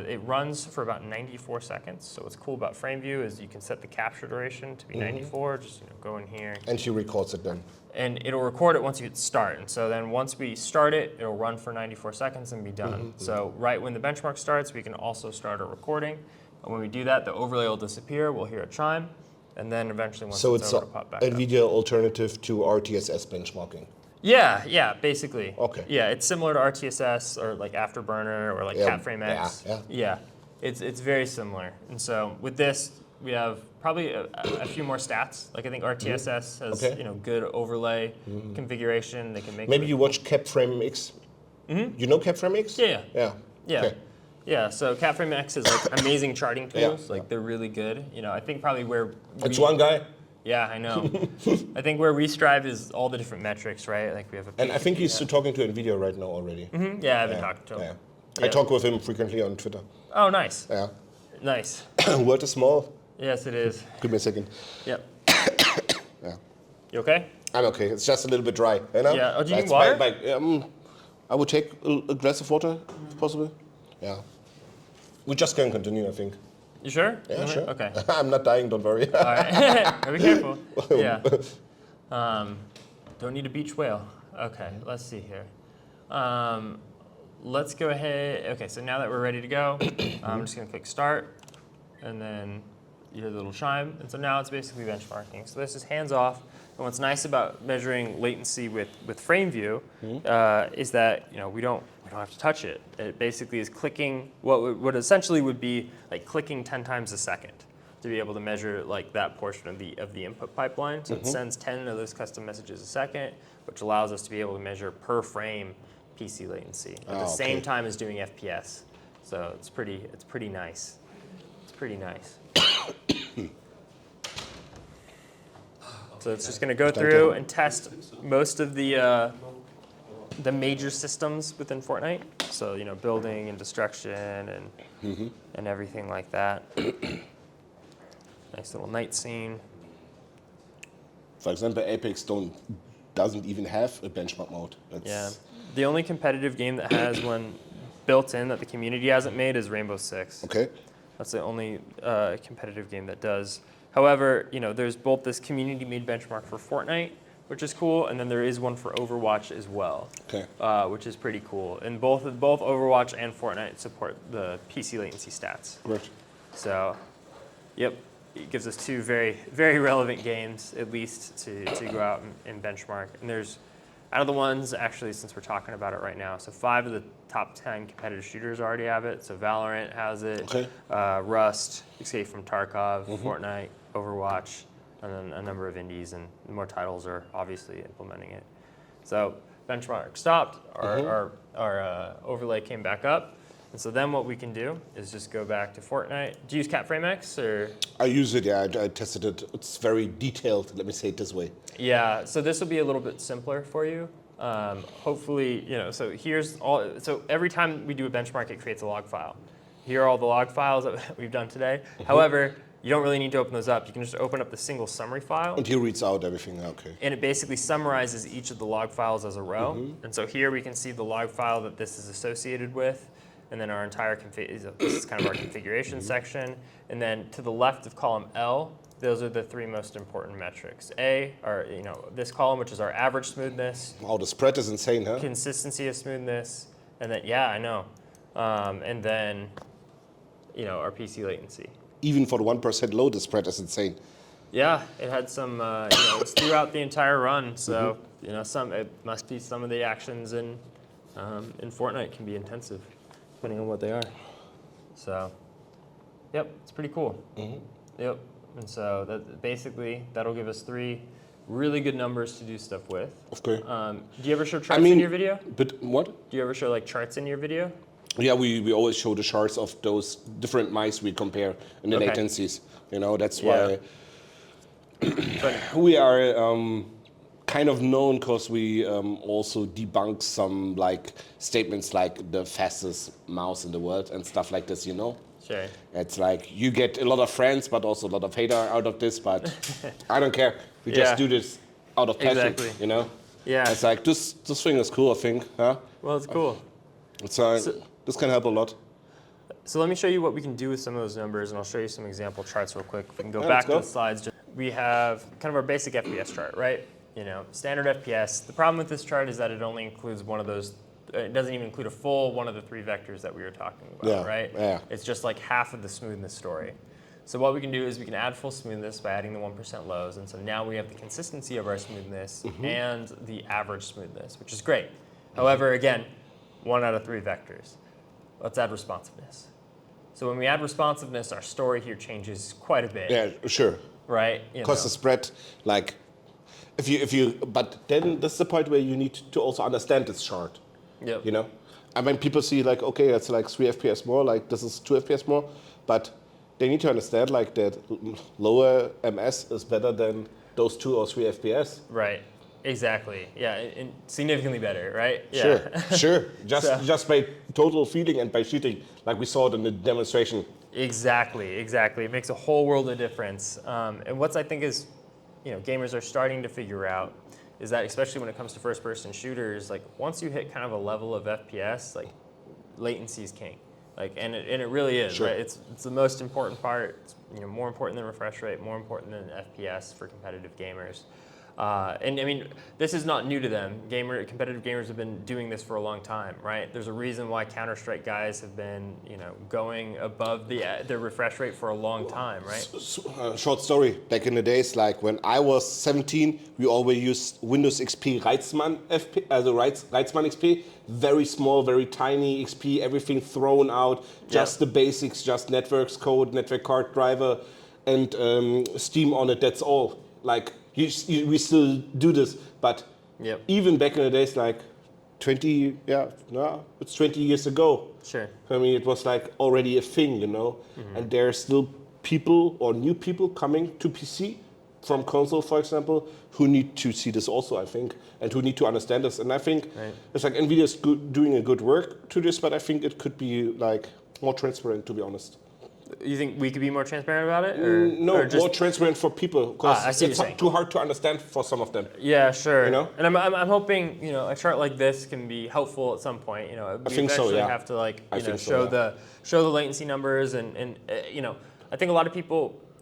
it runs for about 94 seconds. So what's cool about FrameView is you can set the capture duration to be 94. Just go in here. And she records it then. And it'll record it once you hit start. And so then once we start it, it'll run for 94 seconds and be done. So right when the benchmark starts, we can also start a recording. And when we do that, the overlay will disappear. We'll hear a chime. And then eventually once So it's it's over, it'll pop back up. NVIDIA alternative to RTSS benchmarking. Yeah, basically. Okay. Yeah, it's similar to RTSS or like Afterburner or like CapFrameX. Yeah. It's very similar. And so with this, we have probably a few more stats. Like I think RTSS has good overlay configuration. They can make Maybe you watch CapFrameX. You know CapFrameX? Yeah. Okay. Yeah, so CapFrameX is like amazing charting tools. Like they're really good. I think probably where It's one guy. Yeah, I know. I think where we strive is all the different metrics, right? Like we have a. And I think he's talking to Nvidia right now already. Yeah, I've been talking to him. I talk with him frequently on Twitter. Oh, nice. Yeah. Nice. World is small. Yes, it is. Give me a second. Yep. Yeah. You okay? I'm okay. It's just a little bit dry. You know? Yeah. Oh, do you need water? I would take a glass of water, if possible. Yeah. We just can continue, I think. You sure? Yeah, sure. Okay. I'm not dying, don't worry. All right. Be careful. Yeah. Don't need a beach whale. Okay, let's see here. Let's go ahead. Okay, so now that we're ready to go, I'm just going to click start, and then you hear the little chime. And so now it's basically benchmarking. So this is hands off. And what's nice about measuring latency with FrameView is that we don't have to touch it. It basically is clicking what essentially would be like clicking 10 times a second to be able to measure like that portion of the input pipeline. So it sends 10 of those custom messages a second, which allows us to be able to measure per frame PC latency at the same time as doing FPS. So it's pretty nice. It's pretty nice. So it's just going to go through and test most of the major systems within Fortnite. So building and destruction and everything like that. Nice little night scene. For example, Apex doesn't even have a benchmark mode. The only competitive game that has one built in that the community hasn't made is Rainbow Six. Okay. That's the only competitive game that does. However, there's both this community-made benchmark for Fortnite, which is cool, and then there is one for Overwatch as well, which is pretty cool. And both Overwatch and Fortnite support the PC latency stats. Great. So, yep, it gives us two very, very relevant games, at least, to go out and benchmark. And there's, out of the ones, actually, since we're talking about it right now, so 5 of the top 10 competitive shooters already have it. So Valorant has it, Rust, Escape from Tarkov, Fortnite, Overwatch, and then a number of indies, and more titles are obviously implementing it. So benchmark stopped, our overlay came back up, and so then what we can do is just go back to Fortnite. Do you use CapFrameX or? I use it, I tested it. It's very detailed, let me say it this way. Yeah, so this will be a little bit simpler for you. Hopefully, so so every time we do a benchmark, it creates a log file. Here are all the log files that we've done today. However, you don't really need to open those up. You can just open up the single summary file. And he reads out everything, okay. And it basically summarizes each of the log files as a row. And so here we can see the log file that this is associated with, and then our entire this is kind of our configuration section. And then to the left of column L, those are the 3 most important metrics. A, are this column, which is our average smoothness. Wow, the spread is insane, huh? Consistency of smoothness, and then I know, and then our PC latency. Even for the 1% low, the spread is insane. Yeah, it had some. It's throughout the entire run, so it must be some of the actions in Fortnite can be intensive, depending on what they are. So, yep, it's pretty cool. Yep. And so that'll give us 3 really good numbers to do stuff with. Okay. Do you ever show charts in your video? But what? Do you ever show like charts in your video? Yeah, we always show the charts of those different mice we compare and the latencies. That's why we are kind of known because we also debunk some statements like the fastest mouse in the world and stuff like this. Sure. It's like you get a lot of friends, but also a lot of hater out of this. But I don't care. We just do this out of passion. Exactly. Yeah. It's like, this thing is cool, I think. Huh? Well, it's cool. It's like, So- this can help a lot. So let me show you what we can do with some of those numbers, and I'll show you some example charts real quick. If we can go Yeah, back let's go. to the slides. We have kind of our basic FPS chart, right? Standard FPS. The problem with this chart is that it only includes one of those. It doesn't even include a full one of the 3 vectors that we were talking about, Yeah, right? yeah. It's just like half of the smoothness story. So what we can do is we can add full smoothness by adding the 1% lows, and so now we have the consistency of our smoothness and the average smoothness, which is great. However, again, 1 out of 3 vectors. Let's add responsiveness. So when we add responsiveness, our story here changes quite a bit, Yeah, sure. right? Because the spread, like, but then that's the point where you need to also understand this chart. Yep. I mean, people see like, okay, it's like 3 FPS more, like this is 2 FPS more, but they need to understand like that lower MS is better than those 2 or 3 FPS. Right. Exactly. Yeah, and significantly better, right? Yeah. Sure. Just by total feeling and by shooting, like we saw it in the demonstration. Exactly. It makes a whole world of difference. And what I think is, gamers are starting to figure out is that, especially when it comes to first-person shooters, like once you hit kind of a level of FPS, like latency is king. Like, and it really is, Sure. right? It's the most important part. It's, more important than refresh rate, more important than FPS for competitive gamers. And I mean, this is not new to them. Competitive gamers have been doing this for a long time, right? There's a reason why Counter-Strike guys have been, going above their refresh rate for a long time, right? Short story. Back in the days, like when I was 17, we always used Windows XP Reitzmann XP. Very small, very tiny XP, everything thrown out, just the basics, just networks code, network card driver, and Steam on it. That's all. Like we still do this, but even back in the days, like 20, it's 20 years ago. Sure. I mean, it was like already a thing, and there are still people or new people coming to PC from console, for example, who need to see this also, I think, and who need to understand this. And I think it's like Nvidia is doing a good work to this, but I think it could be like more transparent, to be honest. You think we could be more transparent about it? No, more transparent for people, because it's too hard to understand for some of them. Yeah, sure. And I'm hoping a chart like this can be helpful at some point. We think so, eventually yeah. have to show the latency numbers and I think a lot lot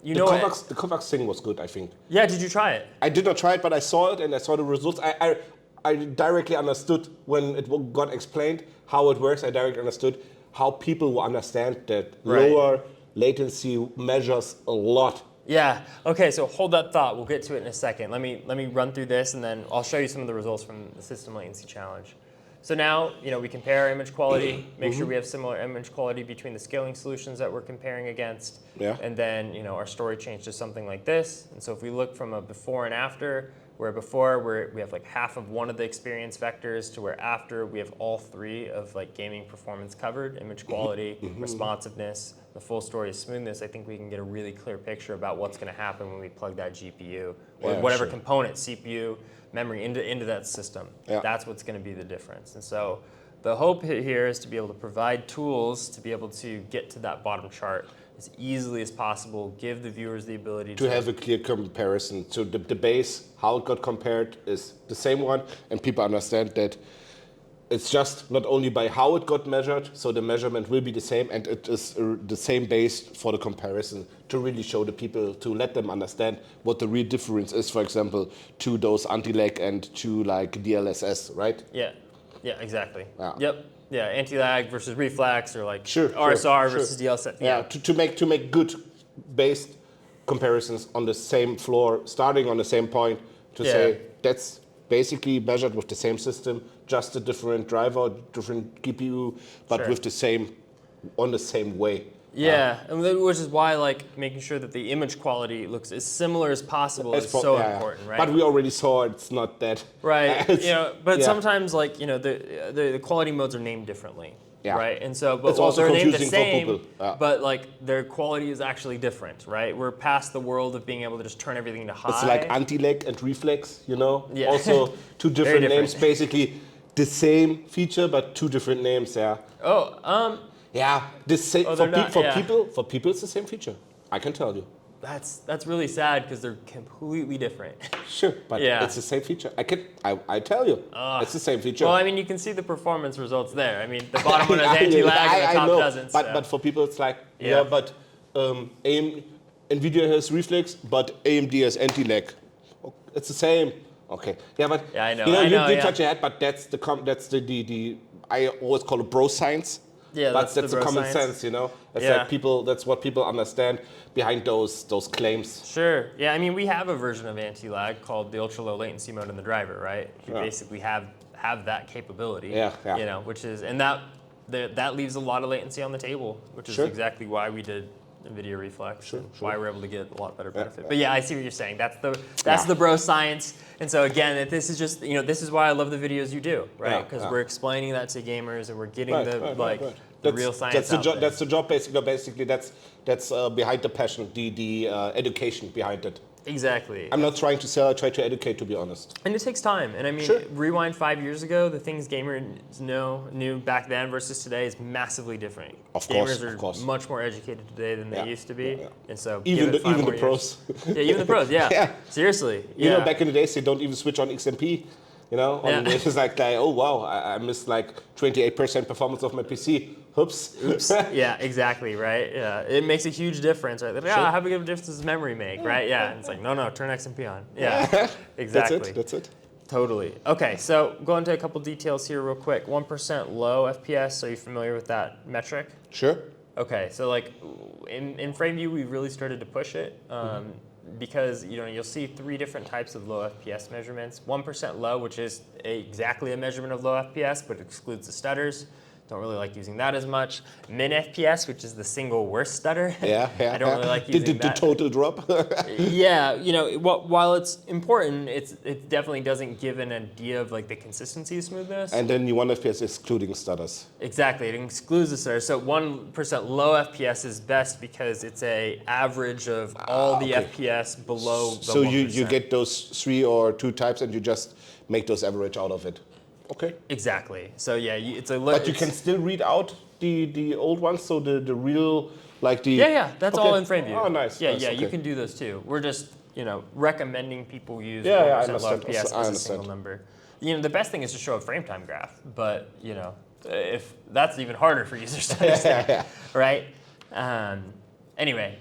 The Kovacs thing was good, I think. Yeah, did you try it? I did not try it, but I saw it and I saw the results. I directly understood when it got explained how it works. I directly understood how people will understand that lower latency measures a lot. Yeah. Okay. So hold that thought. We'll get to it in a second. Let me run through this, and then I'll show you some of the results from the system latency challenge. So now we compare our image quality, make sure we have similar image quality between the scaling solutions that we're comparing against, and then our story changed to something like this. And so if we look from a before and after, where before we have like half of one of the experience vectors to where after we have all 3 of like gaming performance covered, image quality, responsiveness, the full story of smoothness, I think we can get a really clear picture about what's going to happen when we plug that GPU or whatever component, CPU, memory into that system. That's what's going to be the difference. And so the hope here is to be able to provide tools to be able to get to that bottom chart as easily as possible, give the viewers the ability to have a clear comparison. So the base, how it got compared, is the same one, and people understand that it's just not only by how it got measured, so the measurement will be the same, and it is the same base for the comparison to really show the people, to let them understand what the real difference is, for example, to those anti-lag and to like DLSS, right? Yeah, exactly. Yep. Yeah, anti-lag versus reflex, or like RSR versus DLSS. Yeah, to make good based comparisons on the same floor, starting on the same point, to say that's basically measured with the same system, just a different driver, different GPU, but with the same way. Yeah, and which is why like making sure that the image quality looks as similar as possible is so important, right? But we already saw it's not that. Right. But sometimes like the quality modes are named differently. Yeah. Right. And so, but they're named the same, but like their quality is actually different, right? We're past the world of being able to just turn everything to high. It's like anti-lag and reflex, Yeah. Also 2 different names, basically the same feature but 2 different names. Yeah. Oh. Yeah. For people, it's the same feature. I can tell you. That's really sad because they're completely different. Sure, but Yeah. it's the same feature. I tell you, it's the same feature. Well, I mean, you can see the performance results there. I mean, the bottom one has anti-lag and the top know, doesn't. But, so. but for people, it's like, Yeah. but Nvidia has reflex, but AMD has anti-lag. It's the same. Okay. Yeah, but Yeah, I know, you know, I you know, did yeah. touch your head, but that's the I always call it bro science. Yeah, but that's the the bro common science. sense, you know. It's Yeah. like people. That's what people understand behind those claims. Sure. Yeah, I mean, we have a version of anti-lag called the ultra-low latency mode in the driver, right? You Yeah. basically have that capability. Yeah, yeah. You know, which is, and that leaves a lot of latency on the table, which is Sure. exactly why we did Nvidia Reflex, and sure. why we're able to get a lot better Yeah, benefit. yeah. But yeah, I see what you're saying. That's the bro science. And so again, this is just, this is why I love the videos you do, right? Yeah, Because yeah. we're explaining that to gamers and we're getting Right, the right. the That's- real science That's the out job. there. That's the job. Basically, that's behind the passion, the education behind it. Exactly. I'm not trying to sell. I try to educate, to be honest. And it takes time. And I mean, Sure. rewind 5 years ago, the things gamers knew back then versus today is massively different. Of course, Gamers are of course. much more educated today than they Yeah, used to be. yeah, yeah. And so Even give it 5 even more the years. pros. Yeah, even the pros. Yeah. Yeah. Seriously. You yeah. know, back in the days, they don't even switch on XMP. You know, Yeah. it's just like, oh wow, I missed like 28% performance of my PC. Oops. Oops. Yeah, exactly, right? Yeah. It makes a huge difference, right? Like, Sure. how big of a difference does memory make, right? Yeah. And it's like, no, turn XMP on. Yeah. Exactly. That's it. Totally. Okay, so go into a couple details here real quick. 1% low FPS, are you familiar with that metric? Sure. Okay, so like in FrameView, we really started to push it because you'll see 3 different types of low FPS measurements. 1% low, which is exactly a measurement of low FPS, but excludes the stutters. Don't really like using that as much. Min FPS, which is the single worst stutter. Yeah. I don't really like using the that. total drop. Yeah, while it's important, it definitely doesn't give an idea of like the consistency of smoothness. And then you 1 FPS excluding stutters. Exactly, it excludes the stutter. So 1% low FPS is best because it's a average of all the okay. FPS below the So 1%. you get those 3 or 2 types, and you just make those average out of it. Okay. Exactly. So yeah, it's a. But you can still read out the old ones, so the real like the. Yeah, that's Okay. all in FrameView. Oh, nice. Yeah, nice, you okay. can do those too. We're just recommending people use Yeah, I 1% low understand. FPS I as a understand. single number. The best thing is to show a frame time graph, but if that's even harder for users to understand, Yeah. right? Anyway,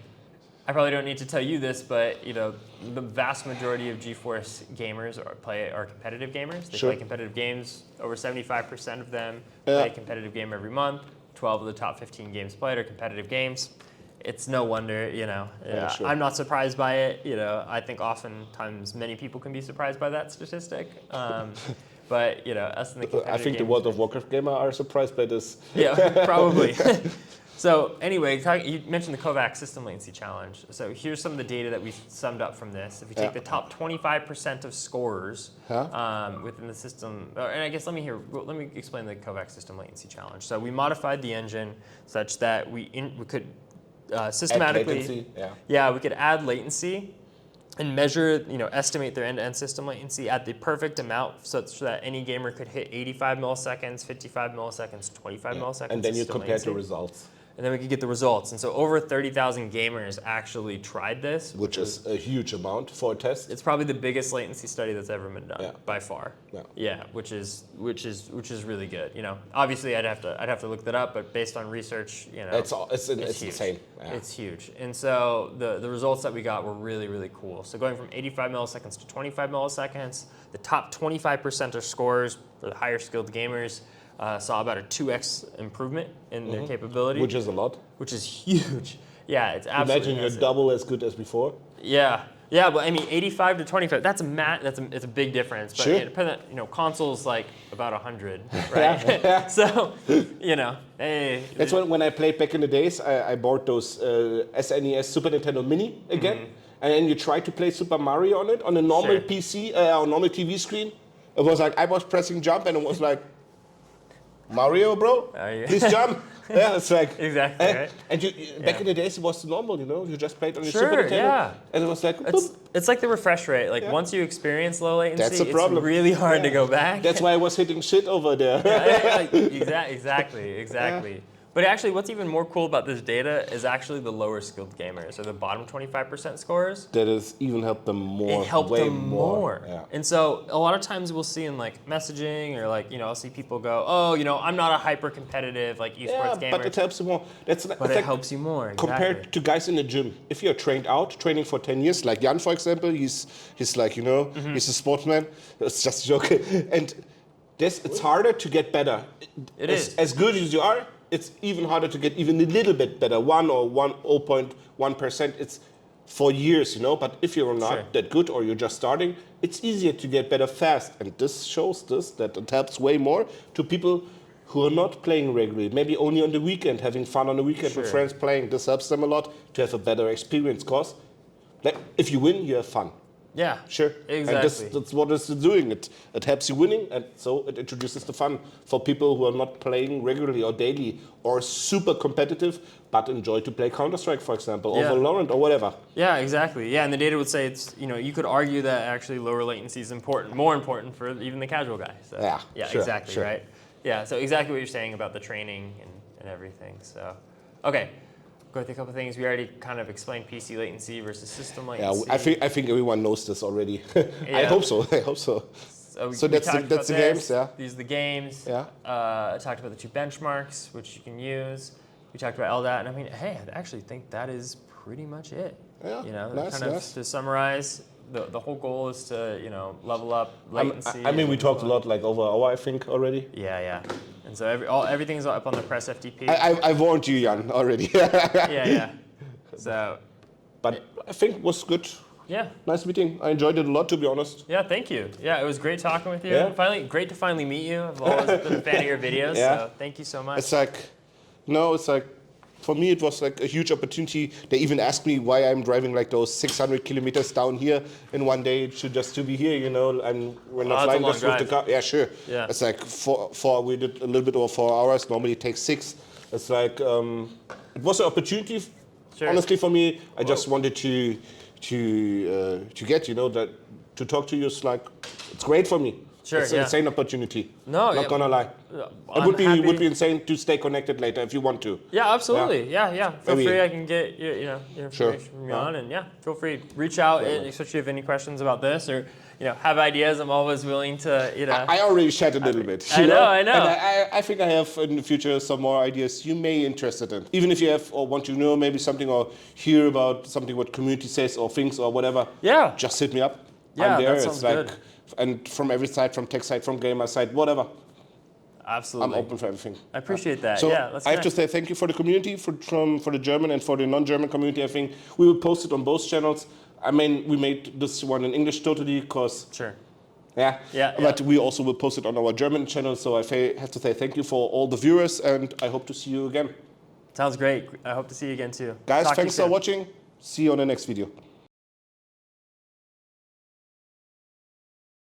I probably don't need to tell you this, but the vast majority of GeForce gamers are competitive gamers. They Sure. play competitive games. Over 75% of them play a competitive game every month. 12 of the top 15 games played are competitive games. It's no wonder, sure. I'm not surprised by it. I think oftentimes many people can be surprised by that statistic. But us in the competitive I think the games- World of Warcraft gamer are surprised by this. Yeah, probably. So anyway, you mentioned the Kovacs system latency challenge. So here's some of the data that we summed up from this. If you take the top 25% of scorers within the system, and I guess let me explain the Kovacs system latency challenge. So we modified the engine such that we could systematically, Add latency, we could add latency and measure, estimate their end-to-end system latency at the perfect amount such that any gamer could hit 85 milliseconds, 55 milliseconds, 25 milliseconds. And then you system compare the latency. results. And then we could get the results. And so over 30,000 gamers actually tried this. Which is a huge amount for a test. It's probably the biggest latency study that's ever been done by far. Yeah. Which is really good. Obviously I'd have to look that up, but based on research, It's huge. insane. Yeah. It's huge. And so the results that we got were really, really cool. So going from 85 milliseconds to 25 milliseconds, the top 25% of scorers for the higher skilled gamers saw about a 2x improvement in their capability. Which is a lot. Which is huge. Yeah, it's absolutely Imagine you're massive. double as good as before. Yeah, but I mean, 85 to 25. That's it's a big difference. But Sure. consoles like about 100, right? So, hey. That's when I played back in the days. I bought those SNES Super Nintendo Mini again, and then you try to play Super Mario on it on a normal Sure. PC, on normal TV screen. It was like I was pressing jump, and it was like, Mario, bro, Are you? please jump. Yeah, it's like Exactly, right? And back in the days, it was normal. You just played on your Sure, Super Nintendo, yeah. and it was like, It's like the refresh rate. Like once you experience low latency, That's the it's problem. really hard to go back. That's why I was hitting shit over there. Exactly. But actually, what's even more cool about this data is actually the lower skilled gamers, or the bottom 25% scores. That has even helped them more. It helped way them more. Yeah. And so a lot of times we'll see in like messaging or like, I'll see people go, oh, I'm not a hyper competitive like esports gamer. But it helps you more. But it like helps you more. Compared to guys in the gym. If you're training for 10 years, like Jan, for example, he's like, he's a sportsman. It's just a joke. And it's harder to get better. It is. As good as you are, it's even harder to get even a little bit better. 0.1%. It's for years, But if you're not that good or you're just starting, it's easier to get better fast. And this shows that it helps way more to people who are not playing regularly, maybe only on the weekend, having fun on the weekend with friends playing. This helps them a lot to have a better experience, because if you win, you have fun. Yeah, sure. Exactly. And that's what it's doing. It helps you winning, and so it introduces the fun for people who are not playing regularly or daily or super competitive, but enjoy to play Counter-Strike, for example, or Valorant or whatever. Yeah, exactly. Yeah, and the data would say it's, you could argue that actually lower latency is more important for even the casual guy. So, exactly, right? Yeah, so exactly what you're saying about the training and everything. So, okay. Go through a couple of things. We already kind of explained PC latency versus system latency. Yeah, I think everyone knows this already. I hope so. So that's the games. Yeah. These are the games. Yeah. I talked about the 2 benchmarks, which you can use. We talked about LDAT, and I mean, hey, I actually think that is pretty much it. Yeah. Nice. To summarize, the whole goal is to level up latency. I mean, we talked a lot, like over an hour, I think, already. Yeah. And so everything's up on the press FTP. I warned you, Jan, already. yeah. So. But I think it was good. Yeah. Nice meeting. I enjoyed it a lot, to be honest. Yeah, thank you. Yeah, it was great talking with you. Yeah. Great to finally meet you. I've always been a fan of your videos, so thank you so much. It's like, for me, it was like a huge opportunity. They even asked me why I'm driving like those 600 kilometers down here in one day to be here, and we're not flying just with the car. Yeah, sure. Yeah. It's like we did a little bit over 4 hours. Normally it takes 6. It's like, it was an opportunity, honestly, for me. I just wanted to get, that to talk to you. It's like, it's great for me. Sure, it's an insane opportunity. No, not gonna lie. It would be insane to stay connected later if you want to. Yeah, absolutely. Yeah. Feel free. I can get your information from Jan, and feel free. Reach out, especially if you have any questions about this or have ideas. I'm always willing to. I already shared a little bit. I know. And I think I have in the future some more ideas you may be interested in. Even if you have or want to know maybe something or hear about something what community says or thinks or whatever. Yeah. Just hit me up. Yeah, I'm there. that sounds good. And from every side, from tech side, from gamer side, whatever. Absolutely. I'm open for everything. I appreciate that. So let's I have to say thank you for the community, for the German and for the non-German community. I think we will post it on both channels. I mean, we made this one in English totally because... Sure. Yeah. But we also will post it on our German channel. So I have to say thank you for all the viewers, and I hope to see you again. Sounds great. I hope to see you again too. Guys, thanks for watching. See you on the next video.